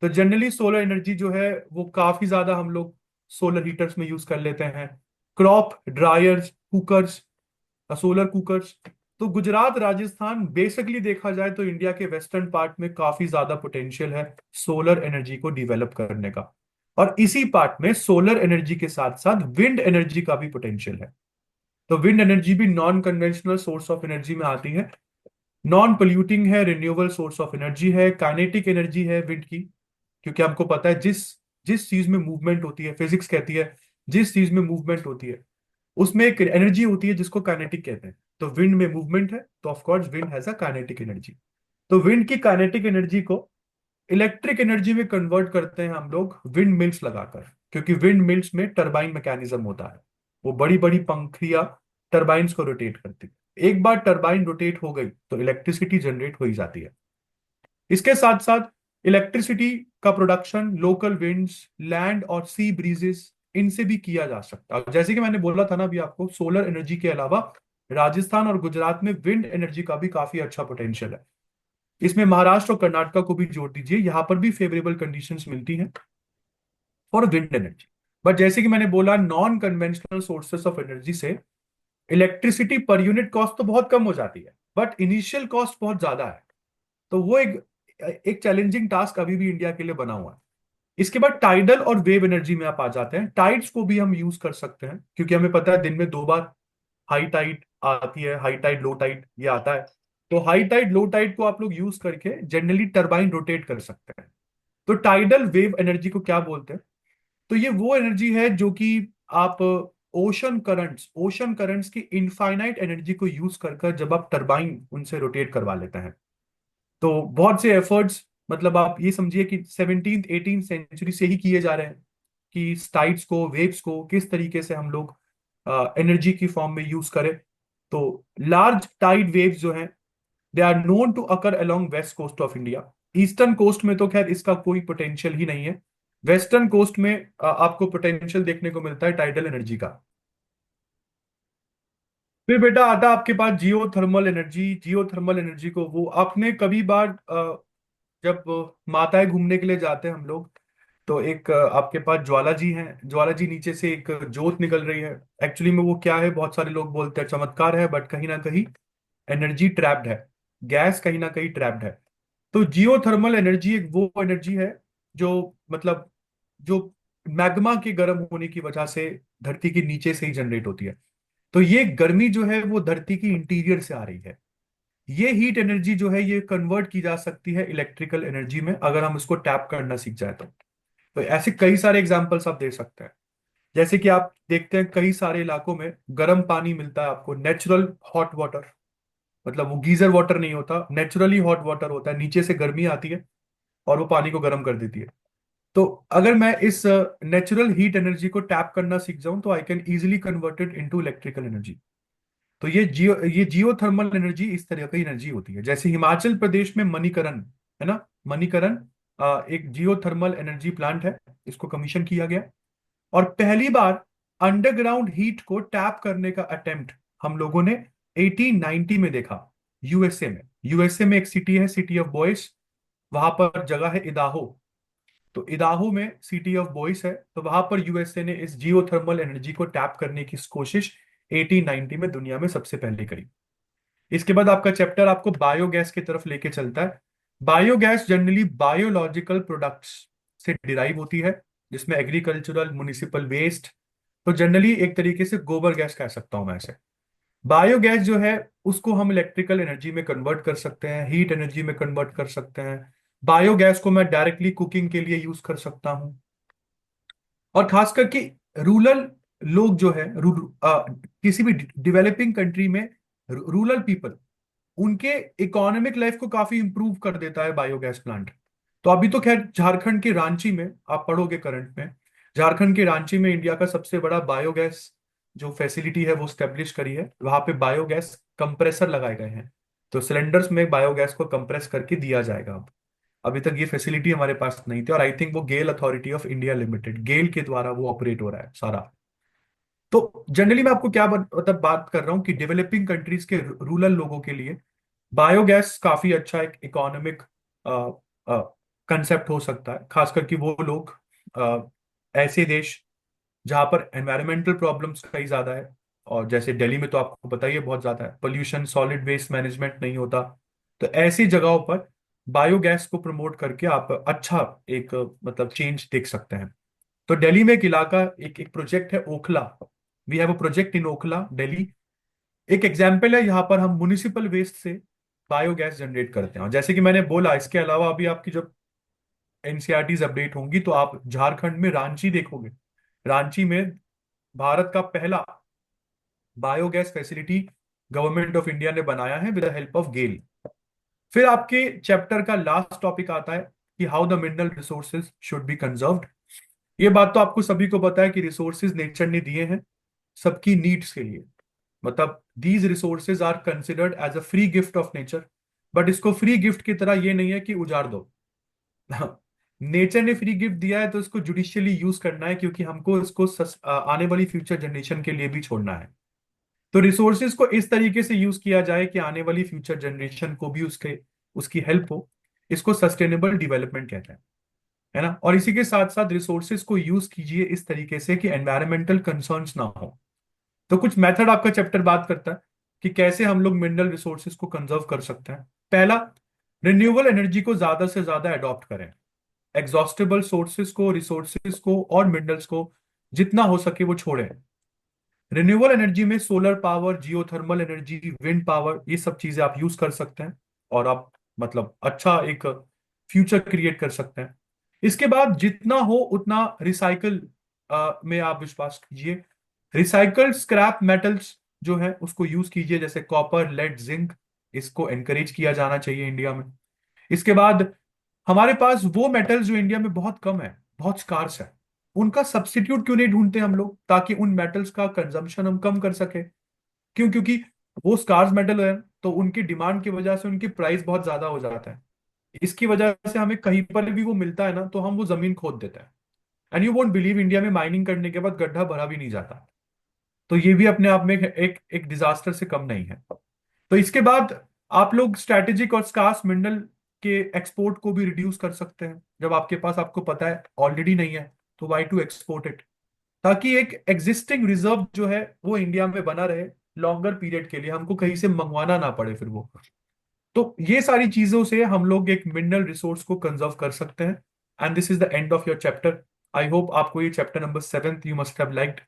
तो जनरली सोलर एनर्जी जो है वो काफी ज्यादा हम लोग सोलर हीटर्स में यूज कर लेते हैं, crop dryers, cookers, solar cookers. तो गुजरात, राजस्थान, बेसिकली देखा जाए तो इंडिया के वेस्टर्न पार्ट में काफी ज्यादा पोटेंशियल है सोलर एनर्जी को डिवेलप करने का। और इसी पार्ट में सोलर एनर्जी के साथ साथ विंड एनर्जी का भी पोटेंशियल है। तो विंड एनर्जी भी non conventional source of energy में आती है, नॉन पोल्यूटिंग है, रिन्यूएबल सोर्स ऑफ एनर्जी है, काइनेटिक एनर्जी है विंड की। क्योंकि आपको पता है जिस जिस चीज में मूवमेंट होती है, फिजिक्स कहती है जिस चीज में मूवमेंट होती है उसमें एक एनर्जी होती है जिसको काइनेटिक कहते हैं। तो विंड में मूवमेंट है, तो of course wind has a kinetic energy. तो विंड की काइनेटिक एनर्जी को इलेक्ट्रिक एनर्जी में कन्वर्ट करते हैं हम लोग विंड मिल्स लगाकर, क्योंकि विंड मिल्स में टरबाइन मैकेनिज्म होता है। वो बड़ी बड़ी पंखुड़ियां टरबाइन्स को रोटेट करती है। एक बार टरबाइन रोटेट हो गई तो इलेक्ट्रिसिटी जनरेट हो ही जाती है। इसके साथ साथ इलेक्ट्रिसिटी का प्रोडक्शन लोकल विंड्स, लैंड और सी ब्रीजेस, इनसे भी किया जा सकता है। जैसे कि मैंने बोला था ना अभी आपको, सोलर एनर्जी के अलावा राजस्थान और गुजरात में विंड एनर्जी का भी काफी अच्छा पोटेंशियल है। इसमें महाराष्ट्र और कर्नाटका को भी जोड़ दीजिए, यहां पर भी फेवरेबल कंडीशंस मिलती हैं फॉर विंड एनर्जी। बट जैसे कि मैंने बोला, non conventional sources of energy से इलेक्ट्रिसिटी पर यूनिट कॉस्ट तो बहुत कम हो जाती है, बट इनिशियल कॉस्ट बहुत ज्यादा है। तो वो एक एक चैलेंजिंग टास्क अभी भी इंडिया के लिए बना हुआ है। इसके बाद टाइडल और वेव एनर्जी में आप आ जाते हैं। टाइड्स को भी हम यूज कर सकते हैं, क्योंकि हमें पता है दिन में 2 बार हाई टाइड आती है, हाई टाइड लो टाइड ये आता है। तो हाई टाइड लो टाइड को आप लोग यूज करके जनरली टरबाइन रोटेट कर सकते हैं। तो टाइडल वेव एनर्जी को क्या बोलते हैं? तो ये वो एनर्जी है जो कि आप ओशन करंट्स की इनफाइनाइट एनर्जी को यूज कर कर जब आप टरबाइन उनसे रोटेट करवा लेते हैं। तो बहुत से एफर्ट्स, मतलब आप ये समझिए कि 17th 18th सेंचुरी से ही किए जा रहे हैं कि टाइड्स को, वेव्स को किस तरीके से हम लोग एनर्जी की फॉर्म में यूज करें। तो लार्ज टाइड वेव्स जो हैं, they are known to occur along west coast of India. Eastern coast में तो खैर इसका कोई पोटेंशियल ही नहीं है। वेस्टर्न कोस्ट में आपको पोटेंशियल देखने को मिलता है टाइडल एनर्जी का। फिर बेटा आता है आपके पास जियो थर्मल एनर्जी। जियो थर्मल एनर्जी को वो आपने कभी बार जब माताएं घूमने के लिए जाते हैं हम लोग, तो एक आपके पास ज्वाला जी हैं, ज्वाला जी नीचे से एक जोत निकल रही है। एक्चुअली में वो क्या है, बहुत सारे लोग बोलते हैं चमत्कार है, बट कहीं ना कहीं एनर्जी ट्रैप्ड है, गैस कहीं ना कहीं ट्रैप्ड है। तो जियो थर्मल एनर्जी एक वो एनर्जी है जो, मतलब जो मैग्मा के गर्म होने की वजह से धरती के नीचे से ही जनरेट होती है। तो ये गर्मी जो है वो धरती की इंटीरियर से आ रही है। ये हीट एनर्जी जो है ये कन्वर्ट की जा सकती है इलेक्ट्रिकल एनर्जी में, अगर हम इसको टैप करना सीख जाए तो ऐसे कई सारे एग्जांपल्स आप दे सकते हैं। जैसे कि आप देखते हैं कई सारे इलाकों में गर्म पानी मिलता है आपको, नेचुरल हॉट वाटर। मतलब वो गीजर वाटर नहीं होता, नेचुरली हॉट वाटर होता है, नीचे से गर्मी आती है और वो पानी को गर्म कर देती है। तो अगर मैं इस नेचुरल हीट एनर्जी को टैप करना सीख जाऊं तो I can easily convert it into electrical energy. तो ये जियो थर्मल एनर्जी इस तरह की एनर्जी होती है। जैसे हिमाचल प्रदेश में मणिकरण है ना, मणिकरण एक जियो थर्मल एनर्जी प्लांट है। इसको कमीशन किया गया और पहली बार अंडरग्राउंड हीट को टैप करने का अटेम्प्ट हम लोगों ने 1890 में देखा, यूएसए में। यूएसए में एक सिटी है, सिटी ऑफ बॉयस, वहां पर जगह है इदाहो। तो इदाहो में सिटी ऑफ बॉयस है, तो वहां पर यूएसए ने इस जियो थर्मल एनर्जी को टैप करने की कोशिश 1890 में दुनिया में सबसे पहले करी। इसके बाद आपका चैप्टर आपको बायोगैस की तरफ लेके चलता है। बायोगैस जनरली बायोलॉजिकल प्रोडक्ट्स से डिराइव होती है, जिसमें एग्रीकल्चरल, म्युनिसिपल वेस्ट, तो जनरली एक तरीके से गोबर गैस कह सकता हूं मैं ऐसे। बायोगैस जो है उसको हम इलेक्ट्रिकल एनर्जी में कन्वर्ट कर सकते हैं, हीट एनर्जी में कन्वर्ट कर सकते हैं। बायोगैस को मैं डायरेक्टली कुकिंग के लिए यूज कर सकता हूं। और खास करके रूरल लोग जो है, किसी भी डेवलपिंग कंट्री में रूरल पीपल, उनके इकोनॉमिक लाइफ को काफी इंप्रूव कर देता है बायोगैस प्लांट। तो अभी तो खैर झारखंड के रांची में आप पढ़ोगे करंट में, झारखंड के रांची में इंडिया का सबसे बड़ा बायोगैस जो फैसिलिटी है वो स्टेब्लिश करी है। वहां पे बायोगैस कंप्रेसर लगाए गए हैं, तो सिलेंडर्स में बायोगैस को कंप्रेस करके दिया जाएगा अब। अभी तक ये फैसिलिटी हमारे पास नहीं थी, और आई थिंक वो गेल अथॉरिटी ऑफ इंडिया लिमिटेड, गेल के द्वारा वो ऑपरेट हो रहा है सारा। तो जनरली मैं आपको क्या मतलब बात कर रहा हूँ कि डेवलपिंग कंट्रीज के रूरल लोगों के लिए बायोगैस काफी अच्छा एक इकोनॉमिक कंसेप्ट हो सकता है, खास करके वो लोग ऐसे देश जहां पर एनवायरमेंटल प्रॉब्लम्स कई ज्यादा है। और जैसे दिल्ली में तो आपको पता ही है बहुत ज्यादा है पोल्यूशन, सॉलिड वेस्ट मैनेजमेंट नहीं होता। तो ऐसी जगहों पर बायोगैस को प्रमोट करके आप अच्छा एक मतलब चेंज देख सकते हैं। तो दिल्ली में एक इलाका, एक एक प्रोजेक्ट है Okhla. We have a project in Okhla Delhi. एक एग्जाम्पल है, यहाँ पर हम म्युनिसिपल वेस्ट से बायोगैस जनरेट करते हैं। और जैसे कि मैंने बोला, इसके अलावा अभी आपकी जब एनसीईआरटीज अपडेट होंगी तो आप झारखंड में रांची देखोगे। रांची में भारत का पहला biogas facility government of India ने बनाया है विद द हेल्प ऑफ गेल। फिर आपके चैप्टर का लास्ट टॉपिक आता है कि how the mineral resources should be conserved. ये बात तो आपको सभी को पता है कि रिसोर्सेज नेचर ने दिए हैं सबकी नीड्स के लिए। मतलब these resources are considered as a free gift of nature. But इसको फ्री गिफ्ट की तरह ये नहीं है कि उजाड़ दो। नेचर ने फ्री गिफ्ट दिया है तो इसको जुडिशियली यूज करना है, क्योंकि हमको इसको आने वाली फ्यूचर जनरेशन के लिए भी छोड़ना है। तो रिसोर्सेज को इस तरीके से यूज किया जाए कि आने वाली फ्यूचर जनरेशन को भी उसके उसकी हेल्प हो। इसको सस्टेनेबल डेवलपमेंट कहते हैं, है ना। और इसी के साथ साथ रिसोर्सेज को यूज कीजिए इस तरीके से कि एनवायरमेंटल कंसर्न्स ना हो। तो कुछ मेथड आपका चैप्टर बात करता है कि कैसे हम लोग मिनरल रिसोर्सेज को कंजर्व कर सकते हैं। पहला, रिन्यूएबल एनर्जी को ज्यादा से ज्यादा अडॉप्ट करें। एग्जॉस्टेबल सोर्सेज को, रिसोर्सेज को और मिनरल्स को जितना हो सके वो छोड़ें। रिन्यूएबल एनर्जी में solar power, geothermal energy, wind power, ये सब चीजें आप यूज कर सकते हैं और आप मतलब अच्छा एक फ्यूचर क्रिएट कर सकते हैं। इसके बाद जितना हो उतना रिसाइकल में आप विश्वास कीजिए। रिसाइकल्ड स्क्रैप मेटल्स जो है उसको यूज कीजिए, जैसे कॉपर, लेड, जिंक। इसको एनकरेज किया जाना चाहिए इंडिया में। इसके बाद हमारे पास वो मेटल्स जो इंडिया में बहुत कम है, बहुत स्कार्स है, उनका सब्स्टिट्यूट क्यों नहीं ढूंढते हम लोग, ताकि उन मेटल्स का कंजम्पशन हम कम कर सके। क्यों? क्योंकि वो स्कार्स मेटल है तो उनकी डिमांड की वजह से उनकी प्राइस बहुत ज्यादा हो जाता है। इसकी वजह से हमें कहीं पर भी वो मिलता है ना तो हम वो जमीन खोद देते हैं। And you won't believe, India में माइनिंग करने के बाद गड्ढा भरा भी नहीं जाता। तो ये भी अपने आप में एक डिजास्टर से कम नहीं है। तो इसके बाद आप लोग स्ट्रैटेजिक और स्कार्स मिनरल के एक्सपोर्ट को भी रिड्यूस कर सकते हैं। जब आपके पास, आपको पता है ऑलरेडी नहीं है, तो वाई टू एक्सपोर्ट इट, ताकि एक एग्जिस्टिंग रिजर्व जो है वो इंडिया में बना रहे लॉन्गर पीरियड के लिए, हमको कहीं से मंगवाना ना पड़े फिर वो। तो ये सारी चीजों से हम लोग एक मिनरल रिसोर्स को कंजर्व कर सकते हैं। And this is the end of your chapter. I hope आपको ये chapter number 7 you must have liked.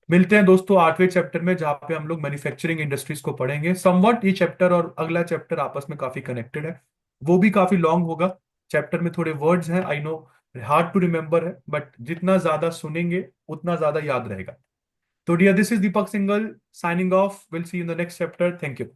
मिलते हैं दोस्तों 8वें चैप्टर में, जहाँ पे हम लोग मैन्युफैक्चरिंग इंडस्ट्रीज को पढ़ेंगे। समवट ये चैप्टर और अगला चैप्टर आपस में काफी कनेक्टेड है। वो भी काफी लॉन्ग होगा। चैप्टर में थोड़े वर्ड्स हैं, I know, hard to remember है, बट जितना ज्यादा सुनेंगे उतना ज्यादा याद रहेगा। तो dear, this is Deepak Singhal signing off. Will see in the next chapter. Thank you.